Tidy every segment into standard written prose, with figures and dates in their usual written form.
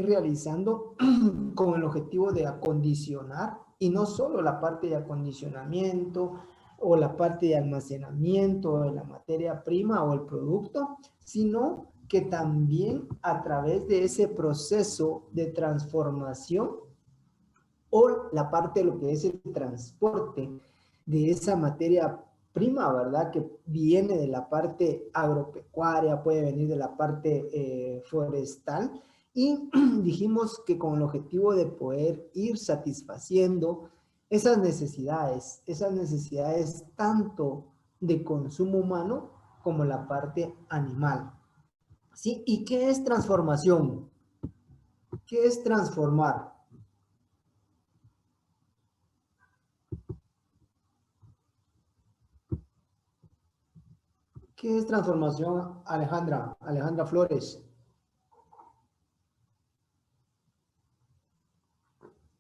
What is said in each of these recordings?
realizando con el objetivo de acondicionar, y no solo la parte de acondicionamiento o la parte de almacenamiento de la materia prima o el producto, sino que también a través de ese proceso de transformación o la parte de lo que es el transporte de esa materia prima, ¿verdad? Que viene de la parte agropecuaria, puede venir de la parte forestal, y dijimos que con el objetivo de poder ir satisfaciendo esas necesidades tanto de consumo humano como la parte animal. ¿Sí? ¿Y qué es transformación? ¿Qué es transformar? ¿Qué es transformación, Alejandra? Alejandra Flores.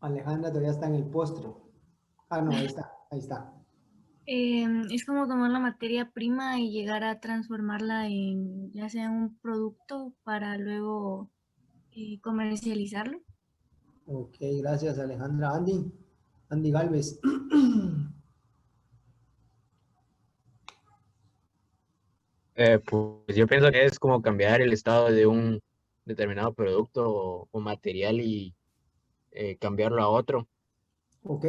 Alejandra todavía está en el postre. Ah, no, ahí está, ahí está. Es como tomar la materia prima y llegar a transformarla en ya sea un producto para luego comercializarlo. Ok, gracias, Alejandra. Andy, Andy Galvez. Pues yo pienso que es como cambiar el estado de un determinado producto o material y cambiarlo a otro. Ok.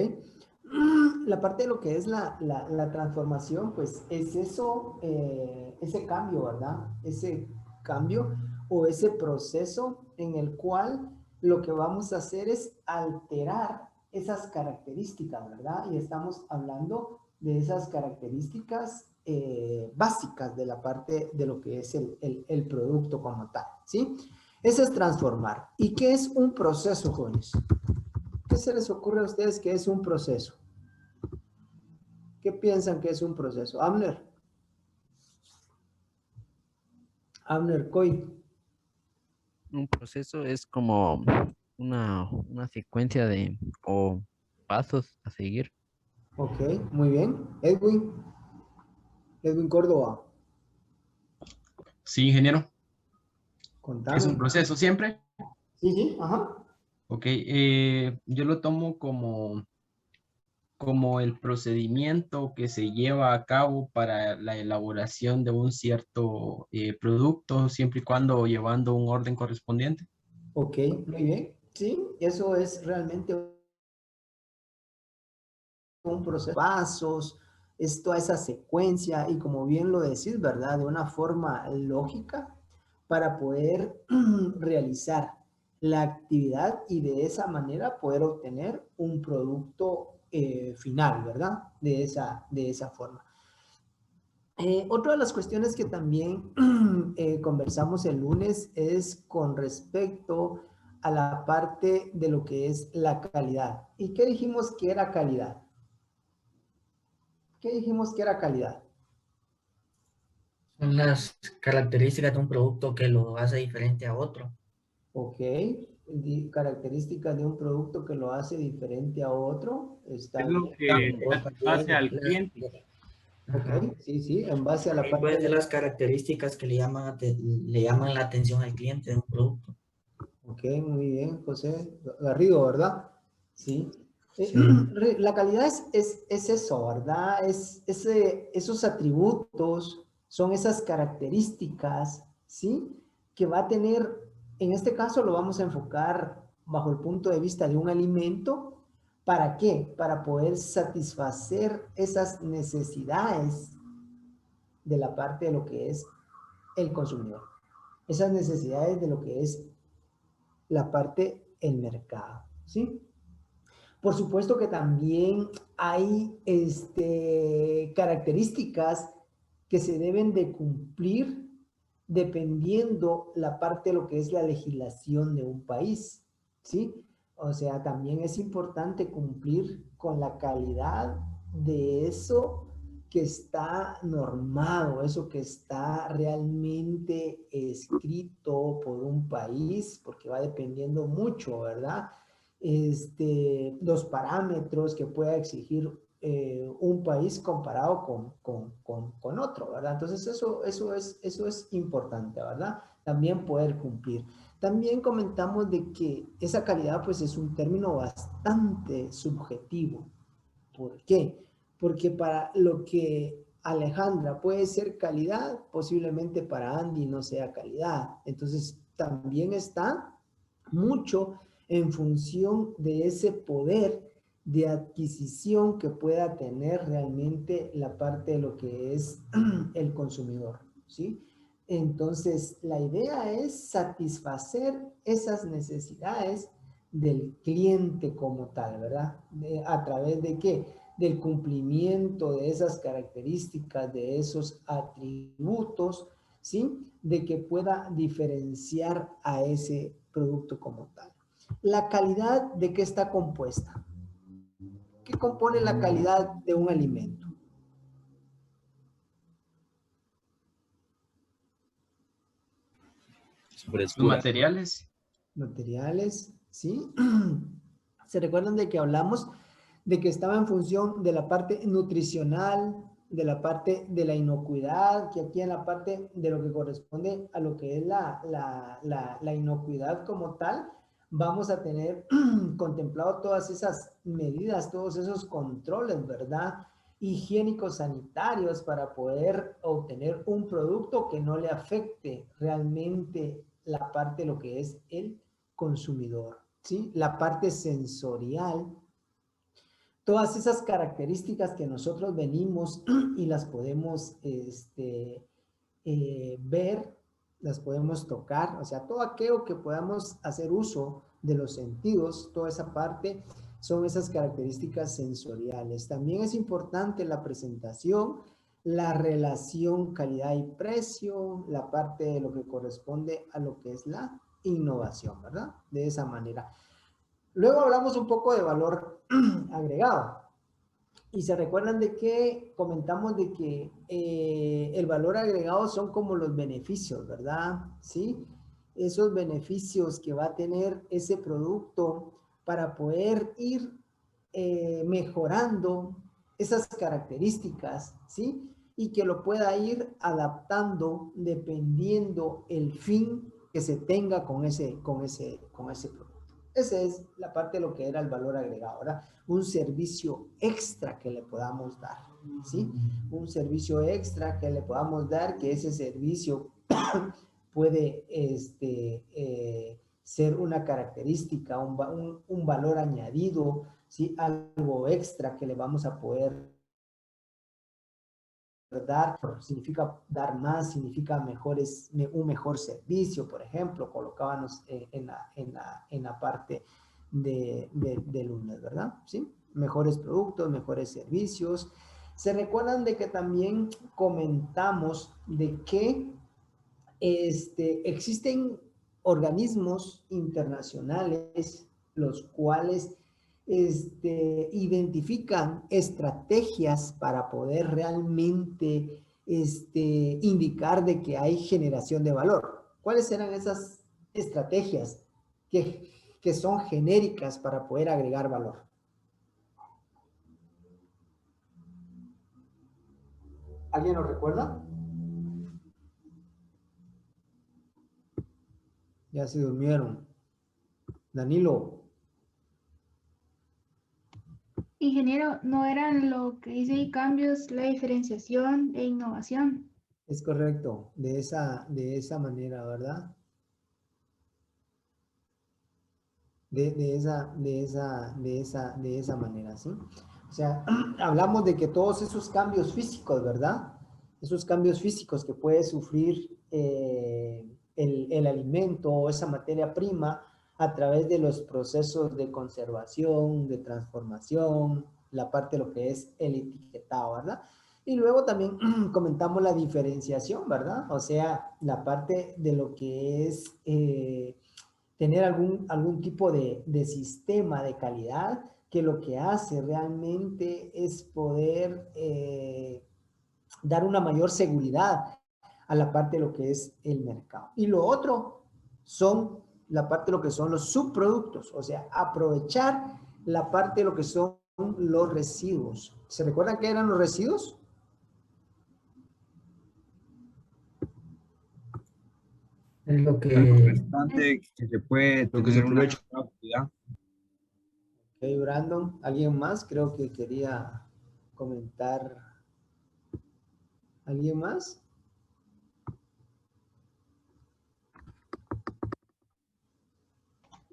La parte de lo que es la transformación, pues es eso, ese cambio, ¿verdad? Ese cambio o ese proceso en el cual lo que vamos a hacer es alterar esas características, ¿verdad? Y estamos hablando de esas características básicas de la parte de lo que es el producto como tal, ¿sí? Eso es transformar. ¿Y qué es un proceso, jóvenes? ¿Qué se les ocurre a ustedes que es un proceso? ¿Qué piensan que es un proceso? Abner. Abner Coy. Un proceso es como una secuencia de o pasos a seguir. Ok, muy bien. Edwin. Edwin Córdoba. Sí, ingeniero. Es un Contame. proceso siempre. Sí, sí, ajá. Ok, yo lo tomo como el procedimiento que se lleva a cabo para la elaboración de un cierto producto, siempre y cuando llevando un orden correspondiente. Ok, muy bien. Sí, eso es realmente un proceso, pasos, es toda esa secuencia y como bien lo decís, ¿verdad? De una forma lógica para poder realizar la actividad y de esa manera poder obtener un producto final, ¿verdad? De esa forma. Otra de las cuestiones que también conversamos el lunes es con respecto a la parte de lo que es la calidad. ¿Y qué dijimos que era calidad? ¿Qué dijimos que era calidad? Son las características de un producto que lo hace diferente a otro. Ok, características de un producto que lo hace diferente a otro. Está Es lo bien. que O hace también al cliente. ajá. Ok, sí, sí, en base a la También pueden parte ser de... las características que le llaman la atención al cliente de un producto. Ok, muy bien, José Garrido, ¿verdad? Sí. Sí. La calidad es eso, ¿verdad? Esos atributos, son esas características, ¿sí? Que va a tener, en este caso lo vamos a enfocar bajo el punto de vista de un alimento. ¿Para qué? Para poder satisfacer esas necesidades de la parte de lo que es el consumidor. Esas necesidades de lo que es la parte el mercado, ¿sí? Por supuesto que también hay características que se deben de cumplir dependiendo la parte de lo que es la legislación de un país, ¿sí? O sea, también es importante cumplir con la calidad de eso que está normado, eso que está realmente escrito por un país, porque va dependiendo mucho, ¿verdad? Los parámetros que pueda exigir un país comparado con otro, ¿verdad? Entonces eso es importante, ¿verdad? También poder cumplir. También comentamos de que esa calidad pues es un término bastante subjetivo. ¿Por qué? Porque para lo que Alejandra puede ser calidad, posiblemente para Andy no sea calidad. Entonces también está mucho en función de ese poder de adquisición que pueda tener realmente la parte de lo que es el consumidor, ¿sí? Entonces, la idea es satisfacer esas necesidades del cliente como tal, ¿verdad? ¿A través de qué? Del cumplimiento de esas características, de esos atributos, ¿sí? De que pueda diferenciar a ese producto como tal. La calidad, ¿de qué está compuesta? ¿Qué compone la calidad de un alimento? Su Los frescura. materiales. Materiales, ¿sí? ¿Se recuerdan de que hablamos de que estaba en función de la parte nutricional, de la parte de la inocuidad, que aquí en la parte de lo que corresponde a lo que es la inocuidad como tal, vamos a tener contemplado todas esas medidas, todos esos controles, ¿verdad? Higiénicos sanitarios para poder obtener un producto que no le afecte realmente la parte de lo que es el consumidor, ¿sí? La parte sensorial, todas esas características que nosotros venimos y las podemos ver, las podemos tocar, o sea, todo aquello que podamos hacer uso de los sentidos, toda esa parte son esas características sensoriales. También es importante la presentación, la relación calidad y precio, la parte de lo que corresponde a lo que es la innovación, ¿verdad? De esa manera. Luego hablamos un poco de valor agregado. Y se recuerdan de que comentamos de que el valor agregado son como los beneficios, ¿verdad? ¿Sí? Esos beneficios que va a tener ese producto para poder ir mejorando esas características, ¿sí? Y que lo pueda ir adaptando dependiendo el fin que se tenga con ese producto. Esa es la parte de lo que era el valor agregado, ¿verdad? Un servicio extra que le podamos dar, ¿sí? Un servicio extra que le podamos dar, que ese servicio puede ser una característica, un valor añadido, ¿sí? Algo extra que le vamos a poder dar, significa dar más, significa un mejor servicio, por ejemplo, colocábamos en la parte de lunes, ¿verdad? ¿Sí? Mejores productos, mejores servicios. Se recuerdan de que también comentamos de que existen organismos internacionales los cuales identifican estrategias para poder realmente indicar de que hay generación de valor. ¿Cuáles eran esas estrategias que son genéricas para poder agregar valor? ¿Alguien lo recuerda? Ya se durmieron. Danilo. Ingeniero, ¿no eran lo que dice ahí cambios, la diferenciación e innovación? Es correcto, de esa manera, ¿verdad? De esa manera, ¿sí? O sea, hablamos de que todos esos cambios físicos, ¿verdad? Esos cambios físicos que puede sufrir el alimento o esa materia prima a través de los procesos de conservación, de transformación, la parte de lo que es el etiquetado, ¿verdad? Y luego también comentamos la diferenciación, ¿verdad? O sea, la parte de lo que es tener algún tipo de sistema de calidad que lo que hace realmente es poder dar una mayor seguridad a la parte de lo que es el mercado. Y lo otro son la parte de lo que son los subproductos, o sea, aprovechar la parte de lo que son los residuos. ¿Se recuerdan qué eran los residuos? Es lo Algo que restante que se puede Lo que se tener una aprovecha. nueva utilidad. Ok, Brandon, ¿alguien más? Creo que quería comentar. ¿Alguien más?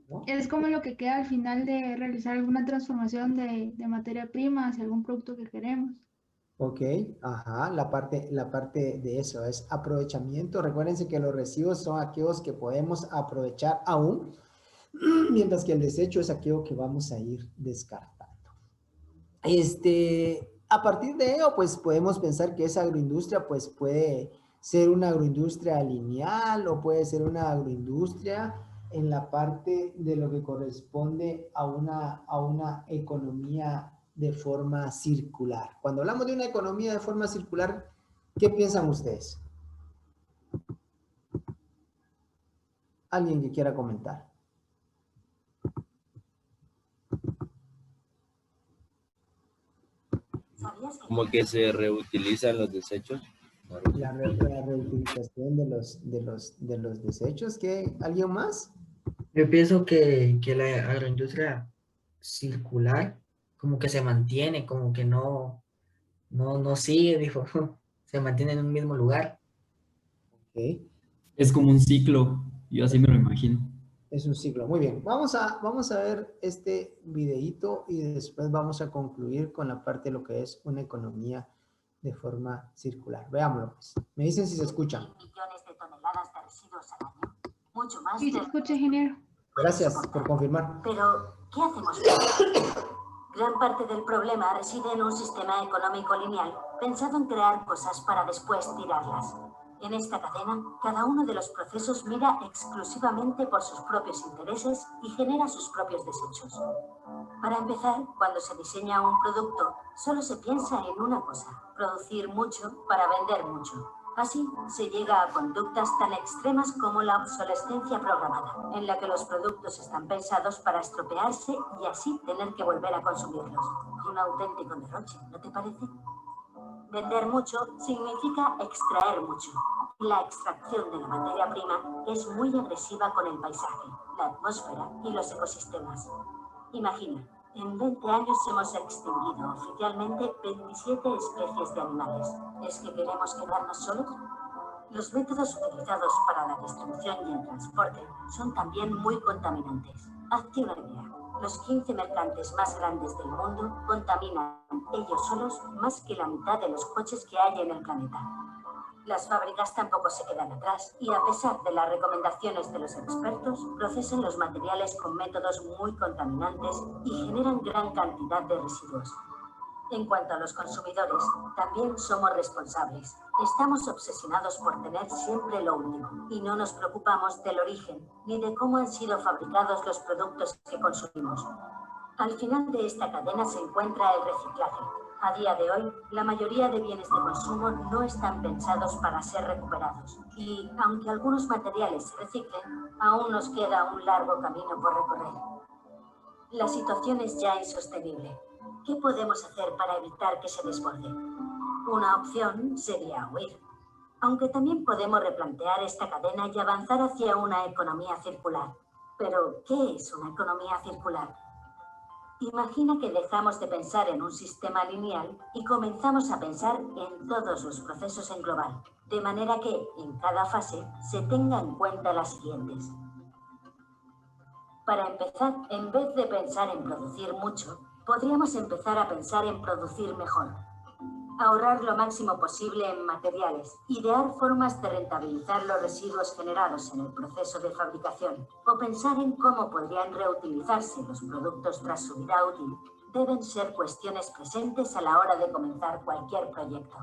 ¿No? Es como lo que queda al final de realizar alguna transformación de materia prima hacia algún producto que queremos. Ok, ajá, la parte de eso es aprovechamiento. Recuérdense que los residuos son aquellos que podemos aprovechar aún, mientras que el desecho es aquello que vamos a ir descartando. A partir de ello, pues podemos pensar que esa agroindustria pues puede ser una agroindustria lineal o puede ser una agroindustria en la parte de lo que corresponde a una economía de forma circular. Cuando hablamos de una economía de forma circular, ¿qué piensan ustedes? ¿Alguien que quiera comentar? Como que se reutilizan los desechos. La reutilización de los desechos. ¿Qué? ¿Alguien más? yo pienso que la agroindustria circular como que se mantiene, como que no sigue, dijo, se mantiene en un mismo lugar. Ok. Es como un ciclo, yo así me lo imagino. Es un ciclo. Muy bien. Vamos a ver este videíto y después vamos a concluir con la parte de lo que es una economía de forma circular. Veámoslo, pues. Me dicen si se escuchan. Millones de toneladas de residuos al año. Mucho más Sí, se de... escucha, ingeniero. Gracias por confirmar. Pero, ¿qué hacemos? Gran parte del problema reside en un sistema económico lineal, pensado en crear cosas para después tirarlas. En esta cadena, cada uno de los procesos mira exclusivamente por sus propios intereses y genera sus propios desechos. Para empezar, cuando se diseña un producto, solo se piensa en una cosa: producir mucho para vender mucho. Así, se llega a conductas tan extremas como la obsolescencia programada, en la que los productos están pensados para estropearse y así tener que volver a consumirlos. Un auténtico derroche, ¿no te parece? Vender mucho significa extraer mucho. La extracción de la materia prima es muy agresiva con el paisaje, la atmósfera y los ecosistemas. Imagina, en 20 años hemos extinguido oficialmente 27 especies de animales. ¿Es que queremos quedarnos solos? Los métodos utilizados para la distribución y el transporte son también muy contaminantes. Hazte una idea. Los 15 mercantes más grandes del mundo contaminan ellos solos más que la mitad de los coches que hay en el planeta. Las fábricas tampoco se quedan atrás y, a pesar de las recomendaciones de los expertos, procesan los materiales con métodos muy contaminantes y generan gran cantidad de residuos. En cuanto a los consumidores, también somos responsables. Estamos obsesionados por tener siempre lo último y no nos preocupamos del origen ni de cómo han sido fabricados los productos que consumimos. Al final de esta cadena se encuentra el reciclaje. A día de hoy, la mayoría de bienes de consumo no están pensados para ser recuperados. Y, aunque algunos materiales se reciclen, aún nos queda un largo camino por recorrer. La situación es ya insostenible. ¿Qué podemos hacer para evitar que se desborde? Una opción sería huir. Aunque también podemos replantear esta cadena y avanzar hacia una economía circular. Pero, ¿qué es una economía circular? Imagina que dejamos de pensar en un sistema lineal y comenzamos a pensar en todos los procesos en global, de manera que, en cada fase, se tenga en cuenta las siguientes. Para empezar, en vez de pensar en producir mucho, podríamos empezar a pensar en producir mejor. Ahorrar lo máximo posible en materiales, idear formas de rentabilizar los residuos generados en el proceso de fabricación o pensar en cómo podrían reutilizarse los productos tras su vida útil deben ser cuestiones presentes a la hora de comenzar cualquier proyecto.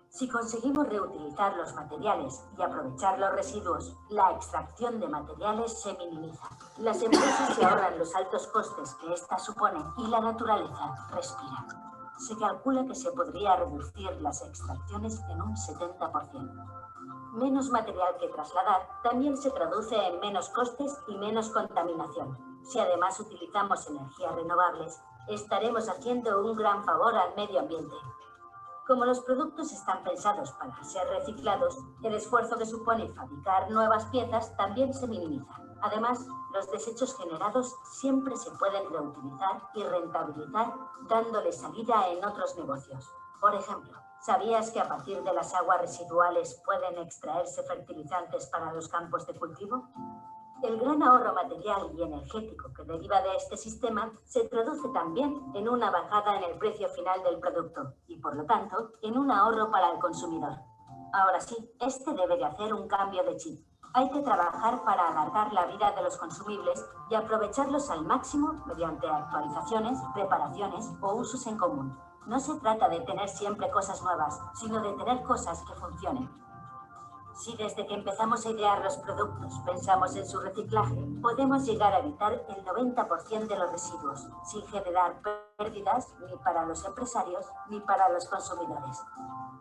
Si conseguimos reutilizar los materiales y aprovechar los residuos, la extracción de materiales se minimiza. Las empresas se ahorran los altos costes que ésta supone y la naturaleza respira. Se calcula que se podría reducir las extracciones en un 70%. Menos material que trasladar también se traduce en menos costes y menos contaminación. Si además utilizamos energías renovables, estaremos haciendo un gran favor al medio ambiente. Como los productos están pensados para ser reciclados, el esfuerzo que supone fabricar nuevas piezas también se minimiza. Además, los desechos generados siempre se pueden reutilizar y rentabilizar, dándole salida en otros negocios. Por ejemplo, ¿sabías que a partir de las aguas residuales pueden extraerse fertilizantes para los campos de cultivo? El gran ahorro material y energético que deriva de este sistema se traduce también en una bajada en el precio final del producto y, por lo tanto, en un ahorro para el consumidor. Ahora sí, este debe de hacer un cambio de chip. Hay que trabajar para alargar la vida de los consumibles y aprovecharlos al máximo mediante actualizaciones, reparaciones o usos en común. No se trata de tener siempre cosas nuevas, sino de tener cosas que funcionen. Si desde que empezamos a idear los productos pensamos en su reciclaje, podemos llegar a evitar el 90% de los residuos, sin generar pérdidas ni para los empresarios ni para los consumidores.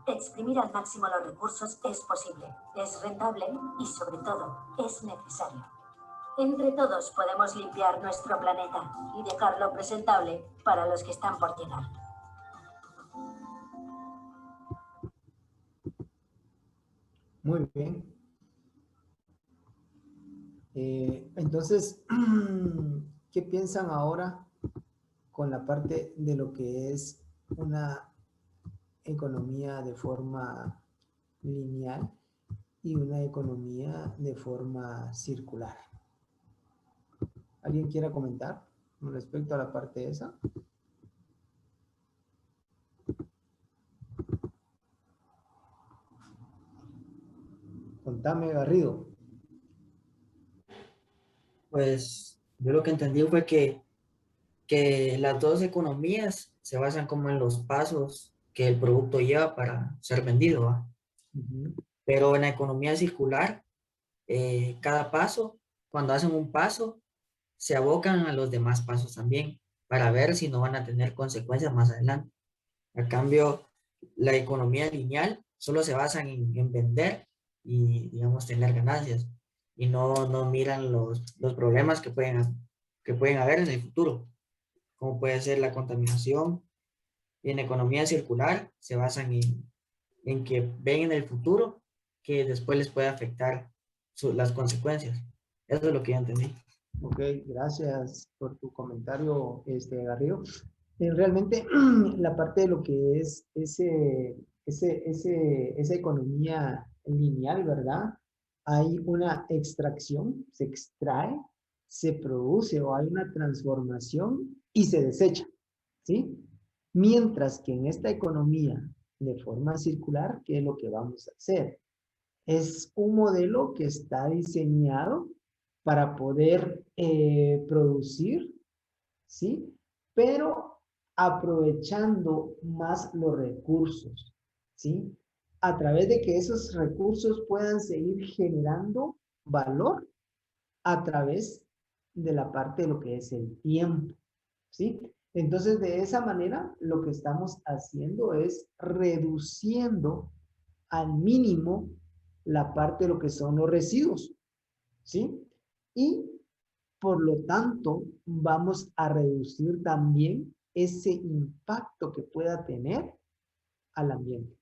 Exprimir al máximo los recursos es posible, es rentable y, sobre todo, es necesario. Entre todos podemos limpiar nuestro planeta y dejarlo presentable para los que están por llegar. Muy bien. Entonces, ¿qué piensan ahora con la parte de lo que es una economía de forma lineal y una economía de forma circular? ¿Alguien quiera comentar con respecto a la parte esa? Contame, Garrido. Pues yo lo que entendí fue que las dos economías se basan como en los pasos que el producto lleva para ser vendido, ¿va? Pero en la economía circular, cada paso, cuando hacen un paso, se abocan a los demás pasos también para ver si no van a tener consecuencias más adelante. A cambio, la economía lineal solo se basa en vender y, digamos, tener ganancias y no miran los problemas que pueden haber en el futuro, como puede ser la contaminación. Y en economía circular se basan en que ven en el futuro que después les puede afectar las consecuencias. Eso es lo que yo entendí. Ok, gracias por tu comentario, Garrido. Realmente la parte de lo que es esa economía lineal, ¿verdad? Hay una extracción, se extrae, se produce o hay una transformación y se desecha, ¿sí? Mientras que en esta economía de forma circular, ¿qué es lo que vamos a hacer? Es un modelo que está diseñado para poder producir, ¿sí? Pero aprovechando más los recursos, ¿sí? A través de que esos recursos puedan seguir generando valor a través de la parte de lo que es el tiempo, ¿sí? Entonces, de esa manera, lo que estamos haciendo es reduciendo al mínimo la parte de lo que son los residuos, ¿sí? Y por lo tanto, vamos a reducir también ese impacto que pueda tener al ambiente.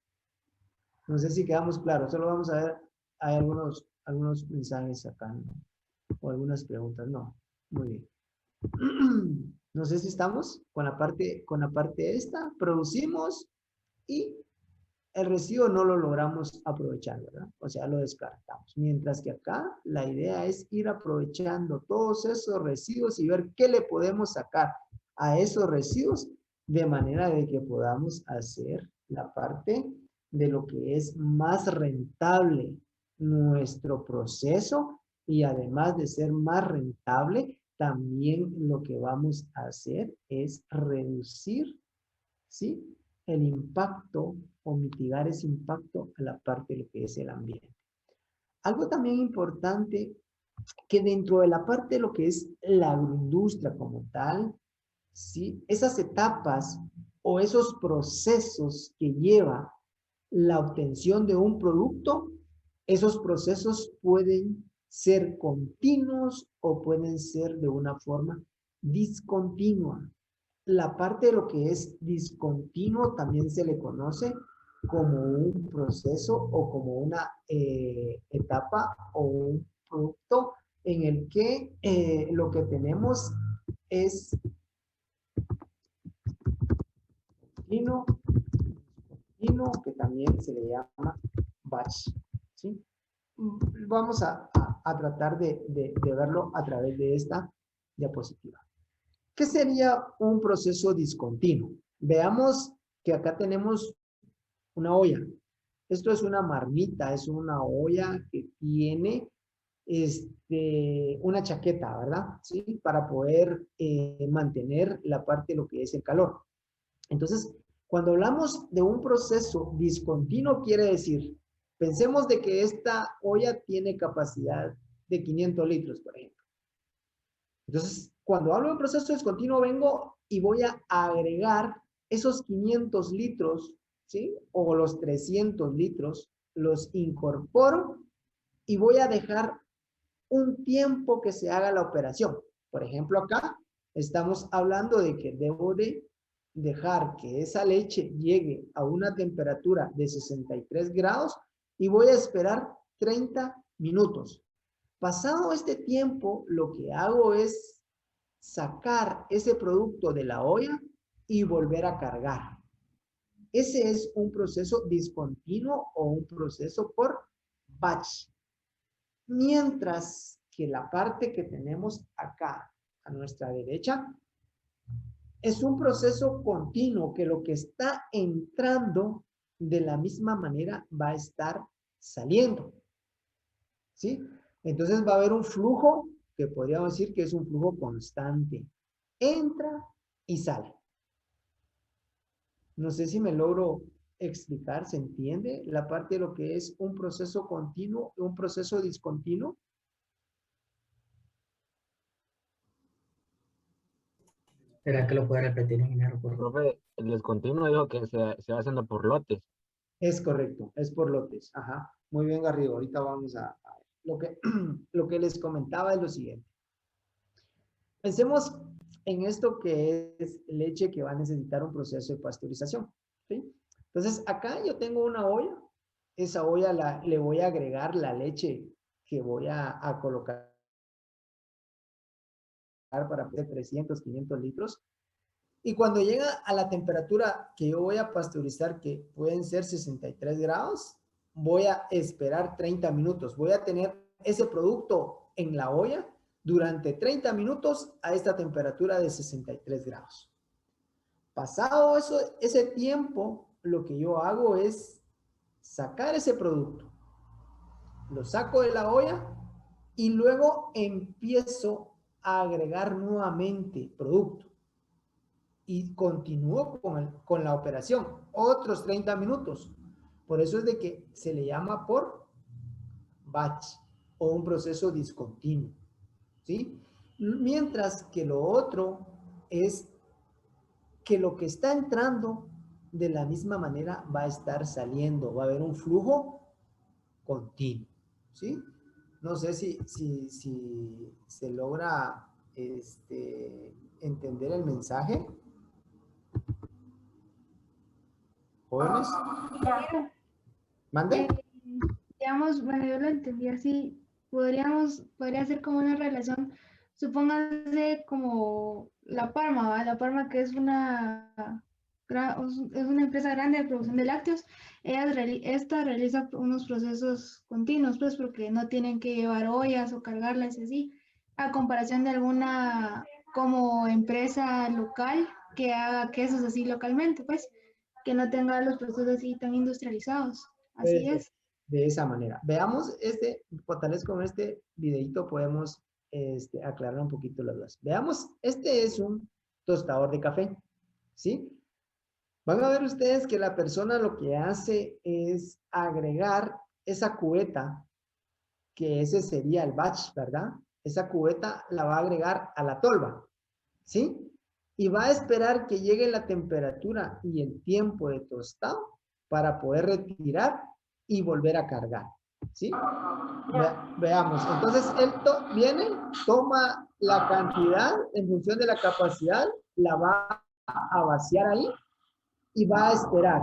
No sé si quedamos claros, solo vamos a ver, hay algunos mensajes acá, ¿no? O algunas preguntas, no. Muy bien. No sé si estamos con la parte esta, producimos y el residuo no lo logramos aprovechar, ¿verdad? O sea, lo descartamos. Mientras que acá la idea es ir aprovechando todos esos residuos y ver qué le podemos sacar a esos residuos de manera de que podamos hacer la parte de lo que es más rentable nuestro proceso y además de ser más rentable, también lo que vamos a hacer es reducir, ¿sí?, el impacto o mitigar ese impacto a la parte de lo que es el ambiente. Algo también importante que dentro de la parte de lo que es la agroindustria como tal, ¿sí?, esas etapas o esos procesos que lleva la obtención de un producto, esos procesos pueden ser continuos o pueden ser de una forma discontinua. la parte de lo que es discontinuo también se le conoce como un proceso o como una etapa o un producto en el que lo que tenemos es continuo, que también se le llama batch, ¿sí? Vamos a tratar de verlo a través de esta diapositiva. ¿Qué sería un proceso discontinuo? Veamos que acá tenemos una olla. Esto es una marmita, es una olla que tiene una chaqueta, ¿verdad? ¿Sí? Para poder mantener la parte de lo que es el calor. Entonces, cuando hablamos de un proceso discontinuo, quiere decir, pensemos de que esta olla tiene capacidad de 500 litros, por ejemplo. Entonces, cuando hablo de proceso discontinuo, vengo y voy a agregar esos 500 litros, ¿sí? O los 300 litros, los incorporo y voy a dejar un tiempo que se haga la operación. Por ejemplo, acá estamos hablando de que debo de dejar que esa leche llegue a una temperatura de 63 grados y voy a esperar 30 minutos. Pasado este tiempo, lo que hago es sacar ese producto de la olla y volver a cargar. Ese es un proceso discontinuo o un proceso por batch. Mientras que la parte que tenemos acá a nuestra derecha es un proceso continuo que lo que está entrando de la misma manera va a estar saliendo. ¿Sí? Entonces va a haber un flujo que podríamos decir que es un flujo constante. Entra y sale. No sé si me logro explicar, ¿se entiende? La parte de lo que es un proceso continuo, un proceso discontinuo. ¿Será que lo puede repetir, ingeniero? Por favor. Profe, el discontinuo dijo que se va haciendo por lotes. Es correcto, es por lotes. Ajá. Muy bien, Garrido. Ahorita vamos a lo que les comentaba es lo siguiente. Pensemos en esto que es leche que va a necesitar un proceso de pasteurización. ¿Sí? Entonces, acá yo tengo una olla. Esa olla le voy a agregar la leche que voy a colocar para 300, 500 litros. Y cuando llega a la temperatura que yo voy a pasteurizar, que pueden ser 63 grados, voy a esperar 30 minutos. Voy a tener ese producto en la olla durante 30 minutos a esta temperatura de 63 grados. Pasado ese tiempo, lo que yo hago es sacar ese producto. Lo saco de la olla y luego empiezo a agregar nuevamente producto. Y continúo con la operación. Otros 30 minutos. Por eso es de que se le llama por batch o un proceso discontinuo. ¿Sí? Mientras que lo otro es que lo que está entrando de la misma manera va a estar saliendo. Va a haber un flujo continuo. ¿Sí? No sé si se logra entender el mensaje. ¿Jóvenes? ¿Mande? Digamos, bueno, yo lo entendí así. Podría ser como una relación, supóngase como La Parma, ¿va? La Parma, que es una empresa grande de producción de lácteos. Esta realiza unos procesos continuos, pues, porque no tienen que llevar ollas o cargarlas así, a comparación de alguna como empresa local que haga quesos así localmente, pues, que no tenga los procesos así tan industrializados. Así es. De esa manera. Veamos tal vez con este videito podemos aclarar un poquito las dudas. Veamos, este es un tostador de café, ¿sí? Van a ver ustedes que la persona lo que hace es agregar esa cubeta, que ese sería el batch, ¿verdad? Esa cubeta la va a agregar a la tolva, ¿sí? Y va a esperar que llegue la temperatura y el tiempo de tostado para poder retirar y volver a cargar, ¿sí? Veamos, entonces él viene, toma la cantidad en función de la capacidad, la va a vaciar ahí y va a esperar,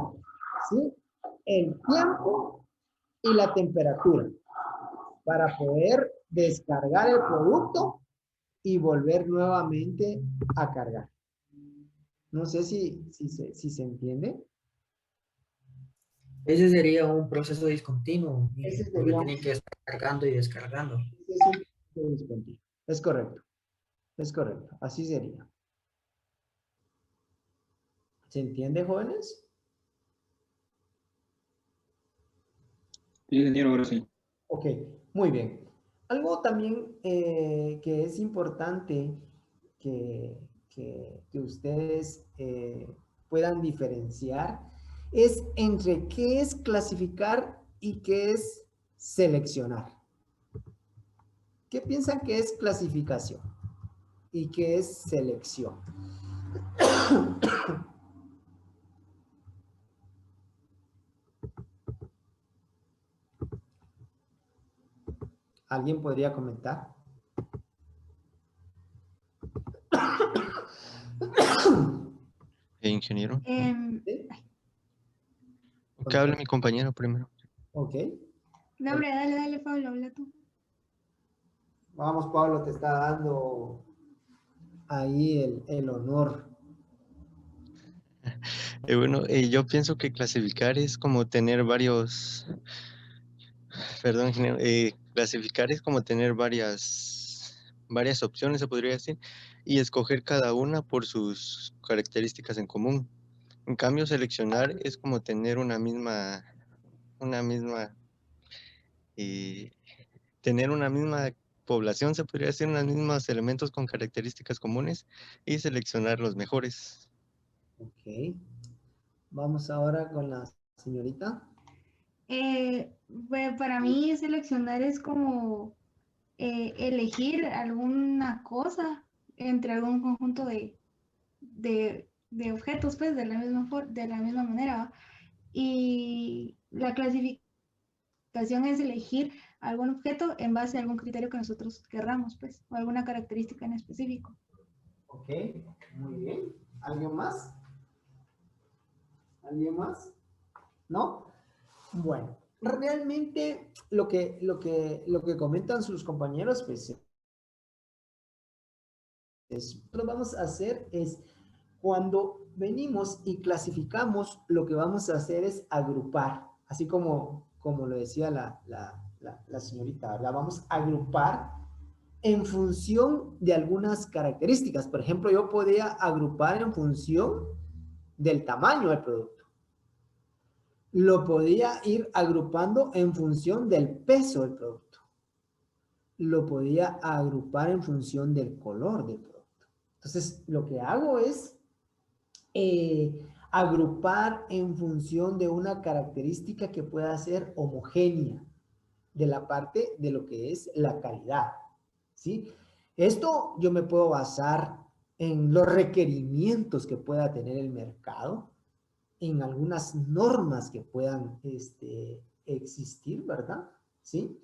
¿sí? El tiempo y la temperatura para poder descargar el producto y volver nuevamente a cargar. No sé si se entiende. Ese sería un proceso discontinuo. Ese Porque sería tiene que estar cargando y descargando. Es correcto. Es correcto. Así sería. ¿Se entiende, jóvenes? Sí, ingeniero, ahora sí. Ok, muy bien. Algo también que es importante que ustedes puedan diferenciar es entre qué es clasificar y qué es seleccionar. ¿Qué piensan que es clasificación y qué es selección? ¿Alguien podría comentar? Ingeniero. ¿Sí? Que hable mi compañero primero. Ok. No, hombre, dale, Pablo, habla tú. Vamos, Pablo, te está dando ahí el honor. Bueno, yo pienso que clasificar es como tener varios, perdón, ingeniero, clasificar es como tener varias opciones, se podría decir, y escoger cada una por sus características en común. En cambio, seleccionar es como tener una misma, eh, tener una misma población, se podría decir, unos mismos elementos con características comunes y seleccionar los mejores. Ok. Vamos ahora con la señorita. Pues para mí seleccionar es como elegir alguna cosa entre algún conjunto de objetos, pues de la misma manera, ¿va? Y la clasificación es elegir algún objeto en base a algún criterio que nosotros querramos, pues, o alguna característica en específico. Ok, muy bien. ¿Alguien más? ¿Alguien más? ¿No? Bueno, realmente lo que comentan sus compañeros, pues, lo que vamos a hacer es, cuando venimos y clasificamos, lo que vamos a hacer es agrupar, así como lo decía la señorita, la vamos a agrupar en función de algunas características. Por ejemplo, yo podía agrupar en función del tamaño del producto. Lo podía ir agrupando en función del peso del producto. Lo podía agrupar en función del color del producto. Entonces, lo que hago es agrupar en función de una característica que pueda ser homogénea de la parte de lo que es la calidad, ¿sí? Esto yo me puedo basar en los requerimientos que pueda tener el mercado, en algunas normas que puedan existir, ¿verdad? ¿Sí?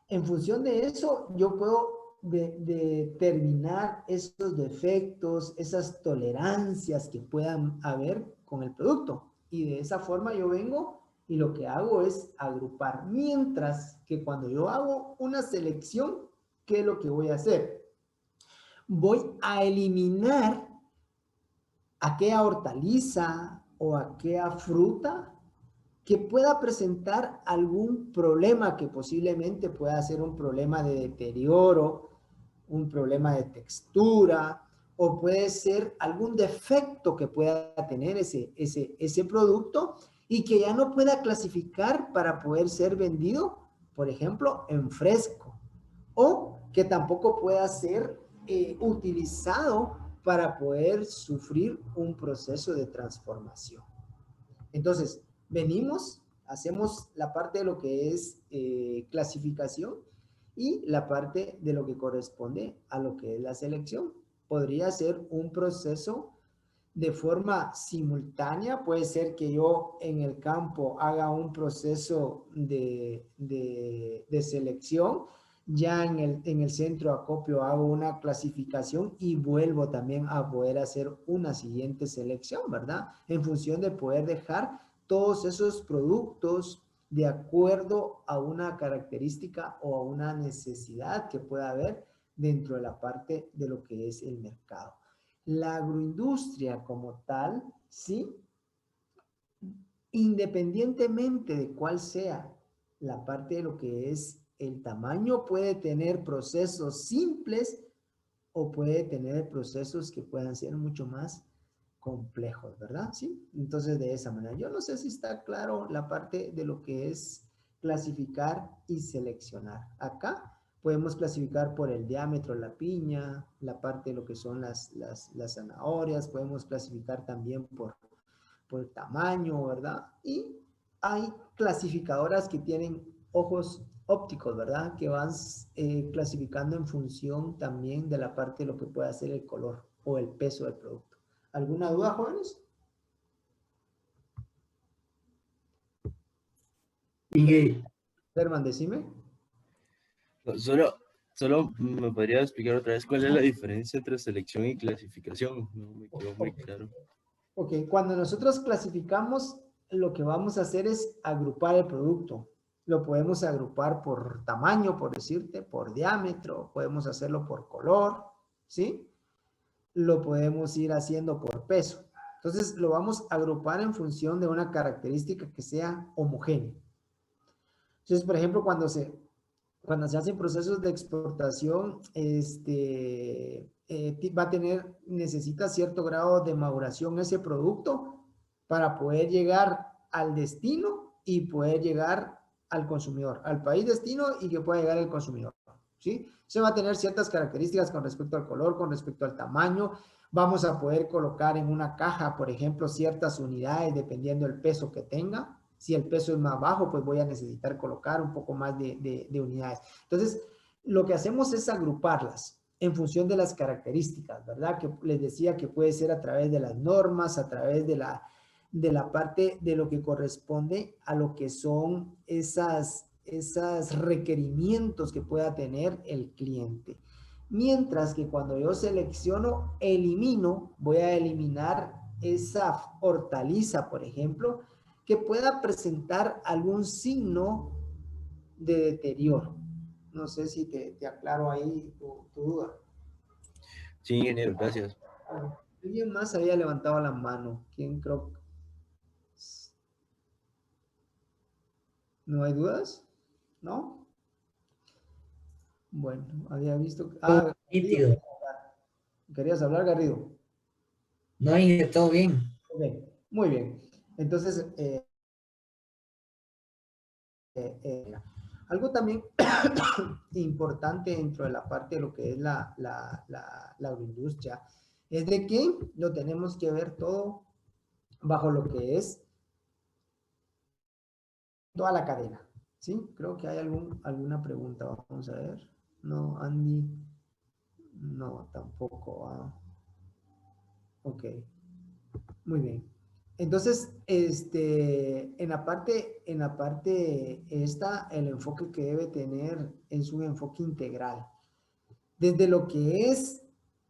En función de eso, yo puedo determinar esos defectos, esas tolerancias que puedan haber con el producto. Y de esa forma yo vengo y lo que hago es agrupar. Mientras que cuando yo hago una selección, ¿qué es lo que voy a hacer? Voy a eliminar aquella hortaliza o aquella fruta que pueda presentar algún problema que posiblemente pueda ser un problema de deterioro, un problema de textura, o puede ser algún defecto que pueda tener ese producto y que ya no pueda clasificar para poder ser vendido, por ejemplo, en fresco, o que tampoco pueda ser utilizado para poder sufrir un proceso de transformación. Entonces, venimos, hacemos la parte de lo que es clasificación y la parte de lo que corresponde a lo que es la selección. Podría ser un proceso de forma simultánea, puede ser que yo en el campo haga un proceso de selección Ya en el centro de acopio hago una clasificación y vuelvo también a poder hacer una siguiente selección, ¿verdad? En función de poder dejar todos esos productos de acuerdo a una característica o a una necesidad que pueda haber dentro de la parte de lo que es el mercado. La agroindustria como tal, ¿sí? Independientemente de cuál sea la parte de lo que es el tamaño, puede tener procesos simples o puede tener procesos que puedan ser mucho más complejos, ¿verdad? Sí, entonces de esa manera. Yo no sé si está claro la parte de lo que es clasificar y seleccionar. Acá podemos clasificar por el diámetro de la piña, la parte de lo que son las zanahorias, podemos clasificar también por el tamaño, ¿verdad? Y hay clasificadoras que tienen ojos ópticos, ¿verdad? Que van clasificando en función también de la parte de lo que puede ser el color o el peso del producto. ¿Alguna duda, jóvenes? Herman, decime. Solo me podría explicar otra vez cuál es la diferencia entre selección y clasificación. No me quedó muy claro. Ok, cuando nosotros clasificamos, lo que vamos a hacer es agrupar el producto. Lo podemos agrupar por tamaño, por decirte, por diámetro, podemos hacerlo por color, ¿sí? Lo podemos ir haciendo por peso. Entonces, lo vamos a agrupar en función de una característica que sea homogénea. Entonces, por ejemplo, cuando se hacen procesos de exportación, necesita cierto grado de maduración ese producto para poder llegar al destino y poder llegar al consumidor, al país destino y que pueda llegar al consumidor, ¿sí? Se va a tener ciertas características con respecto al color, con respecto al tamaño. Vamos a poder colocar en una caja, por ejemplo, ciertas unidades dependiendo del peso que tenga. Si el peso es más bajo, pues voy a necesitar colocar un poco más de unidades. Entonces, lo que hacemos es agruparlas en función de las características, ¿verdad? Que les decía que puede ser a través de las normas, a través de la parte de lo que corresponde a lo que son esos requerimientos que pueda tener el cliente. Mientras que cuando yo selecciono, voy a eliminar esa hortaliza, por ejemplo, que pueda presentar algún signo de deterioro. No sé si te aclaro ahí tu duda. Sí, ingeniero, gracias. ¿Alguien más había levantado la mano? ¿Quién creo? ¿No hay dudas? ¿No? Bueno, había visto... nítido. ¿Querías hablar, Garrido? No, todo bien. Ok, muy bien. Entonces, algo también importante dentro de la parte de lo que es la agroindustria es de que lo tenemos que ver todo bajo lo que es toda la cadena, ¿sí? Creo que hay alguna pregunta, vamos a ver. No, Andy, no, tampoco. Ok, muy bien. Entonces, en la parte esta, el enfoque que debe tener es un enfoque integral. Desde lo que es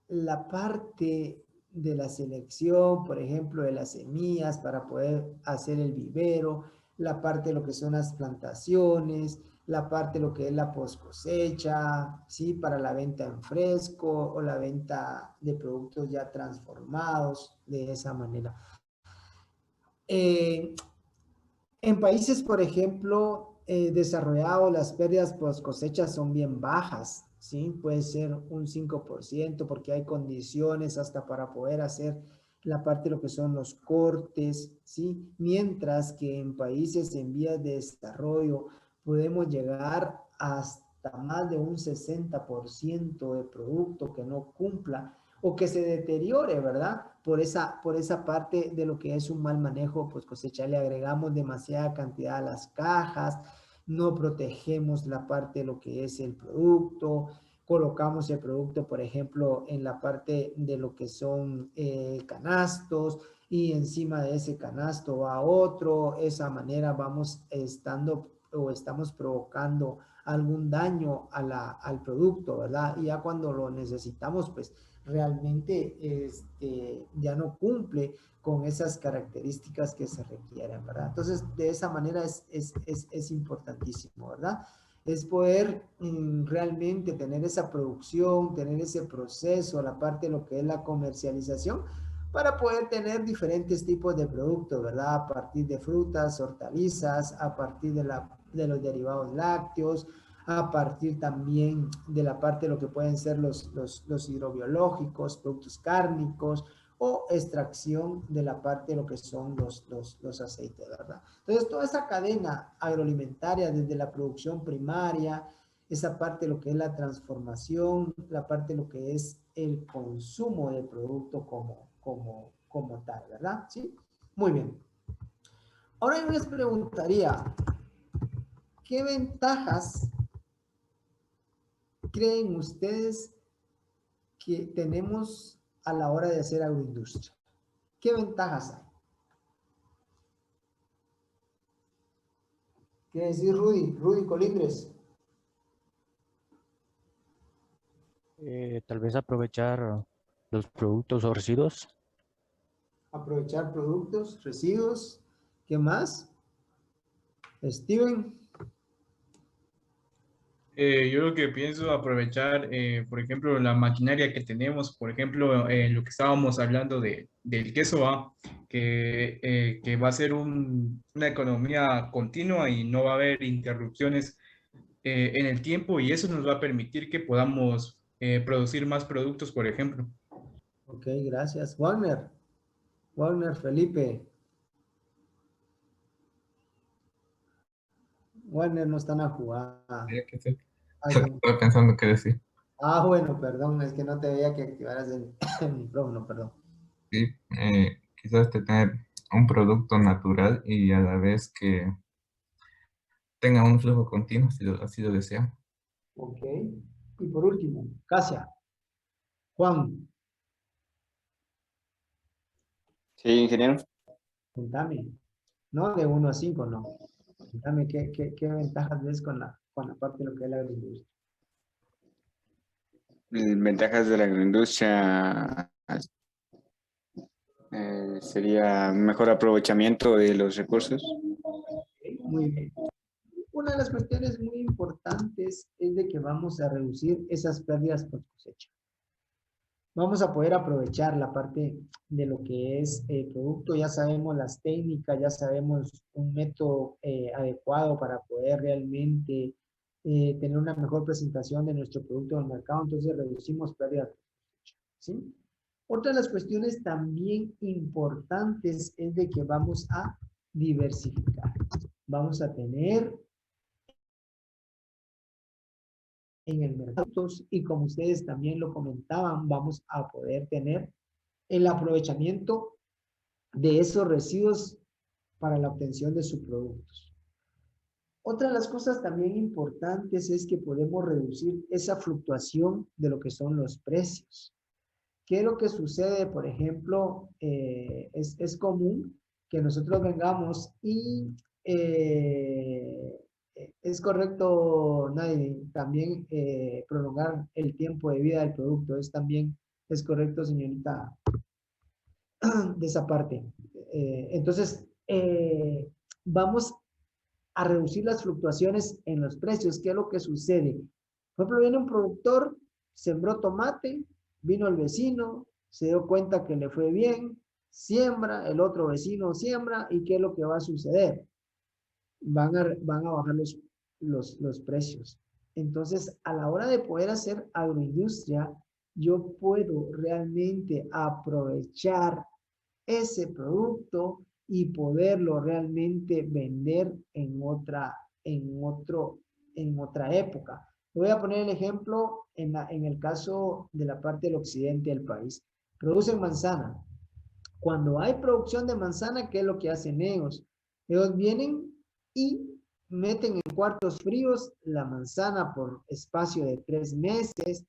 la parte de la selección, por ejemplo, de las semillas para poder hacer el vivero, la parte de lo que son las plantaciones, la parte de lo que es la post cosecha, ¿sí? Para la venta en fresco o la venta de productos ya transformados de esa manera. En países, por ejemplo, desarrollados, las pérdidas post cosecha son bien bajas, ¿sí? Puede ser un 5% porque hay condiciones hasta para poder hacer la parte de lo que son los cortes, ¿sí? Mientras que en países en vías de desarrollo podemos llegar hasta más de un 60% de producto que no cumpla o que se deteriore, ¿verdad? Por esa parte de lo que es un mal manejo, pues cosecha, le agregamos demasiada cantidad a las cajas, no protegemos la parte de lo que es el producto, colocamos el producto, por ejemplo, en la parte de lo que son canastos y encima de ese canasto va otro, esa manera vamos estamos provocando algún daño al producto, ¿verdad? Y ya cuando lo necesitamos, pues realmente ya no cumple con esas características que se requieren, ¿verdad? Entonces, de esa manera es importantísimo, ¿verdad? Es poder realmente tener esa producción, tener ese proceso, la parte de lo que es la comercialización, para poder tener diferentes tipos de productos, ¿verdad? A partir de frutas, hortalizas, a partir de los derivados lácteos, a partir también de la parte de lo que pueden ser los hidrobiológicos, productos cárnicos, o extracción de la parte de lo que son los aceites, ¿verdad? Entonces, toda esa cadena agroalimentaria, desde la producción primaria, esa parte de lo que es la transformación, la parte de lo que es el consumo del producto como tal, ¿verdad? ¿Sí? Muy bien. Ahora yo les preguntaría, ¿qué ventajas creen ustedes que tenemos a la hora de hacer agroindustria? ¿Qué ventajas hay? ¿Qué decir Rudy Colindres? Tal vez aprovechar los productos o residuos. Aprovechar productos, residuos. ¿Qué más? Steven. Yo lo que pienso aprovechar, por ejemplo, la maquinaria que tenemos, por ejemplo, lo que estábamos hablando del queso, que va a ser una economía continua y no va a haber interrupciones en el tiempo, y eso nos va a permitir que podamos producir más productos, por ejemplo. Ok, gracias. Wagner, Felipe. Wagner no están a jugar. Estaba pensando qué decir. Bueno, perdón, es que no te veía que activaras el micrófono, perdón. Sí, quizás tener un producto natural y a la vez que tenga un flujo continuo, si así lo desean. Ok. Y por último, Casia. Juan. Sí, ingeniero. Contame. No de 1 a 5, no. Contame qué ventajas ves con la parte de lo que es la agroindustria. Ventajas de la agroindustria sería mejor aprovechamiento de los recursos. Muy bien. Una de las cuestiones muy importantes es de que vamos a reducir esas pérdidas por cosecha. Vamos a poder aprovechar la parte de lo que es el producto, ya sabemos las técnicas, ya sabemos un método adecuado para poder realmente tener una mejor presentación de nuestro producto en el mercado, entonces reducimos pérdidas por cosecha, ¿sí? Otra de las cuestiones también importantes es de que vamos a diversificar. Vamos a tener en el mercado y como ustedes también lo comentaban, vamos a poder tener el aprovechamiento de esos residuos para la obtención de sus productos. Otra de las cosas también importantes es que podemos reducir esa fluctuación de lo que son los precios. ¿Qué es lo que sucede? Por ejemplo, es común que nosotros vengamos y es correcto, Nadie, también prolongar el tiempo de vida del producto. Es correcto, señorita, de esa parte. Entonces, vamos a reducir las fluctuaciones en los precios. ¿Qué es lo que sucede? Por ejemplo, viene un productor, sembró tomate, vino el vecino, se dio cuenta que le fue bien, siembra, el otro vecino siembra, ¿y qué es lo que va a suceder? Van a bajar los precios. Entonces, a la hora de poder hacer agroindustria, yo puedo realmente aprovechar ese producto y poderlo realmente vender en otra época. Voy a poner el ejemplo en el caso de la parte del occidente del país. Producen manzana. Cuando hay producción de manzana, ¿qué es lo que hacen ellos? Ellos vienen y meten en cuartos fríos la manzana por espacio de 3 meses.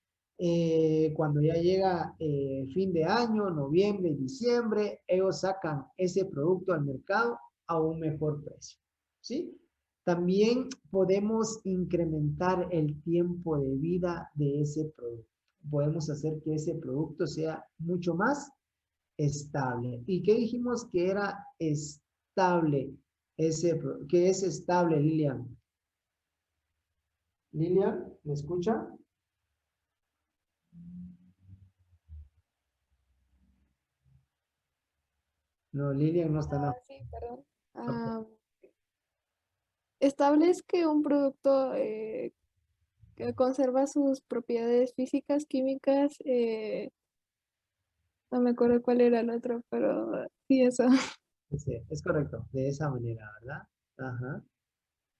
Cuando ya llega fin de año, noviembre y diciembre, ellos sacan ese producto al mercado a un mejor precio, ¿sí? También podemos incrementar el tiempo de vida de ese producto. Podemos hacer que ese producto sea mucho más estable. ¿Y qué dijimos que era estable? ¿Qué es estable, Lilian? Lilian, ¿me escucha? No, Lilian no está. Sí, perdón. Estable es que un producto que conserva sus propiedades físicas, químicas, no me acuerdo cuál era el otro, pero sí, eso. Sí, es correcto, de esa manera, ¿verdad? Ajá,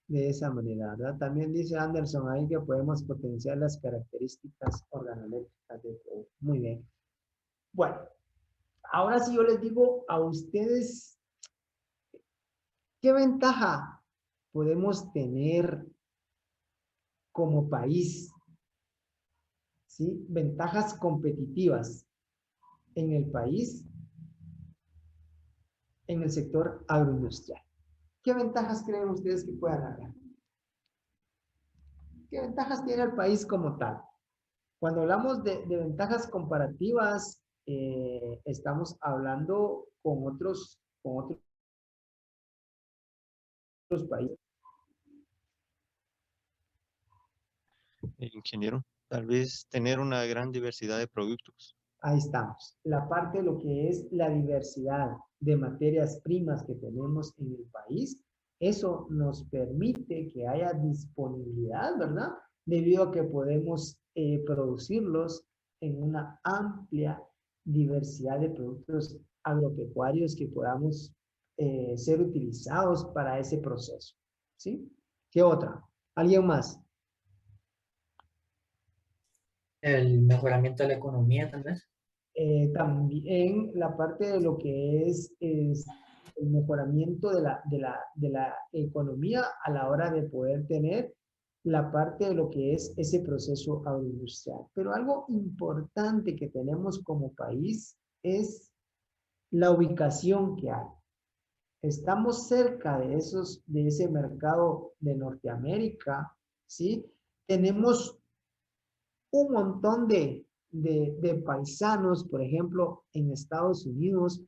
de esa manera, ¿verdad? También dice Anderson ahí que podemos potenciar las características organolépticas del producto. Muy bien. Bueno, ahora sí yo les digo a ustedes, ¿qué ventaja podemos tener como país? ¿Sí? Ventajas competitivas en el país, en el sector agroindustrial. ¿Qué ventajas creen ustedes que puedan haber? ¿Qué ventajas tiene el país como tal? Cuando hablamos de ventajas comparativas, estamos hablando con otros países. Ingeniero, tal vez tener una gran diversidad de productos. Ahí estamos. La parte de lo que es la diversidad de materias primas que tenemos en el país, eso nos permite que haya disponibilidad, ¿verdad? Debido a que podemos producirlos en una amplia diversidad de productos agropecuarios que podamos ser utilizados para ese proceso. ¿Sí? ¿Qué otra? ¿Alguien más? El mejoramiento de la economía, tal vez. También la parte de lo que es el mejoramiento de la economía a la hora de poder tener la parte de lo que es ese proceso agroindustrial. Pero algo importante que tenemos como país es la ubicación que hay. Estamos cerca de ese mercado de Norteamérica, ¿sí? Tenemos un montón de paisanos, por ejemplo, en Estados Unidos,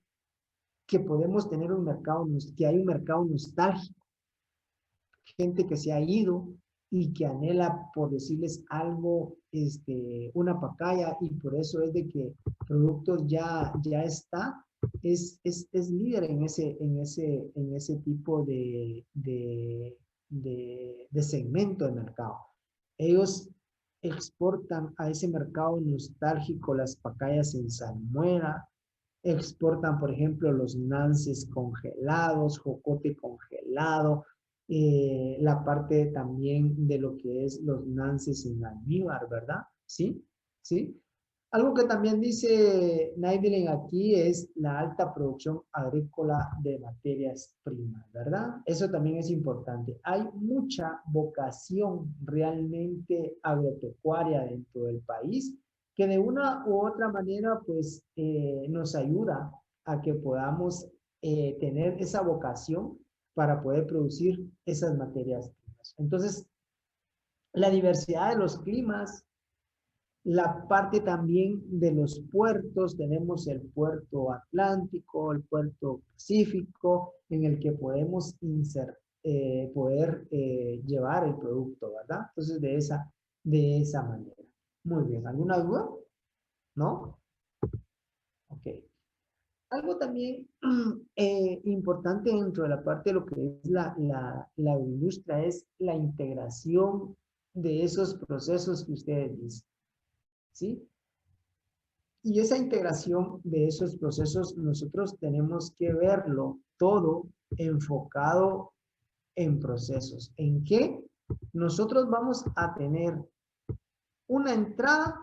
que podemos tener que hay un mercado nostálgico. Gente que se ha ido y que anhela, por decirles algo, una pacaya, y por eso es de que productos ya está, es líder en ese tipo de segmento de mercado. Ellos exportan a ese mercado nostálgico las pacayas en salmuera, exportan, por ejemplo, los nances congelados, jocote congelado, la parte también de lo que es los nances en almíbar, ¿verdad? ¿Sí? ¿Sí? Algo que también dice Naidelen aquí es la alta producción agrícola de materias primas, ¿verdad? Eso también es importante. Hay mucha vocación realmente agropecuaria dentro del país que de una u otra manera pues nos ayuda a que podamos tener esa vocación para poder producir esas materias primas. Entonces, la diversidad de los climas, la parte también de los puertos, tenemos el puerto Atlántico, el puerto Pacífico, en el que podemos poder llevar el producto, ¿verdad? Entonces, de esa manera. Muy bien, ¿alguna duda? ¿No? Ok. Algo también importante dentro de la parte de lo que es la industria es la integración de esos procesos que ustedes dicen. ¿Sí? Y esa integración de esos procesos nosotros tenemos que verlo todo enfocado en procesos. ¿En qué? Nosotros vamos a tener una entrada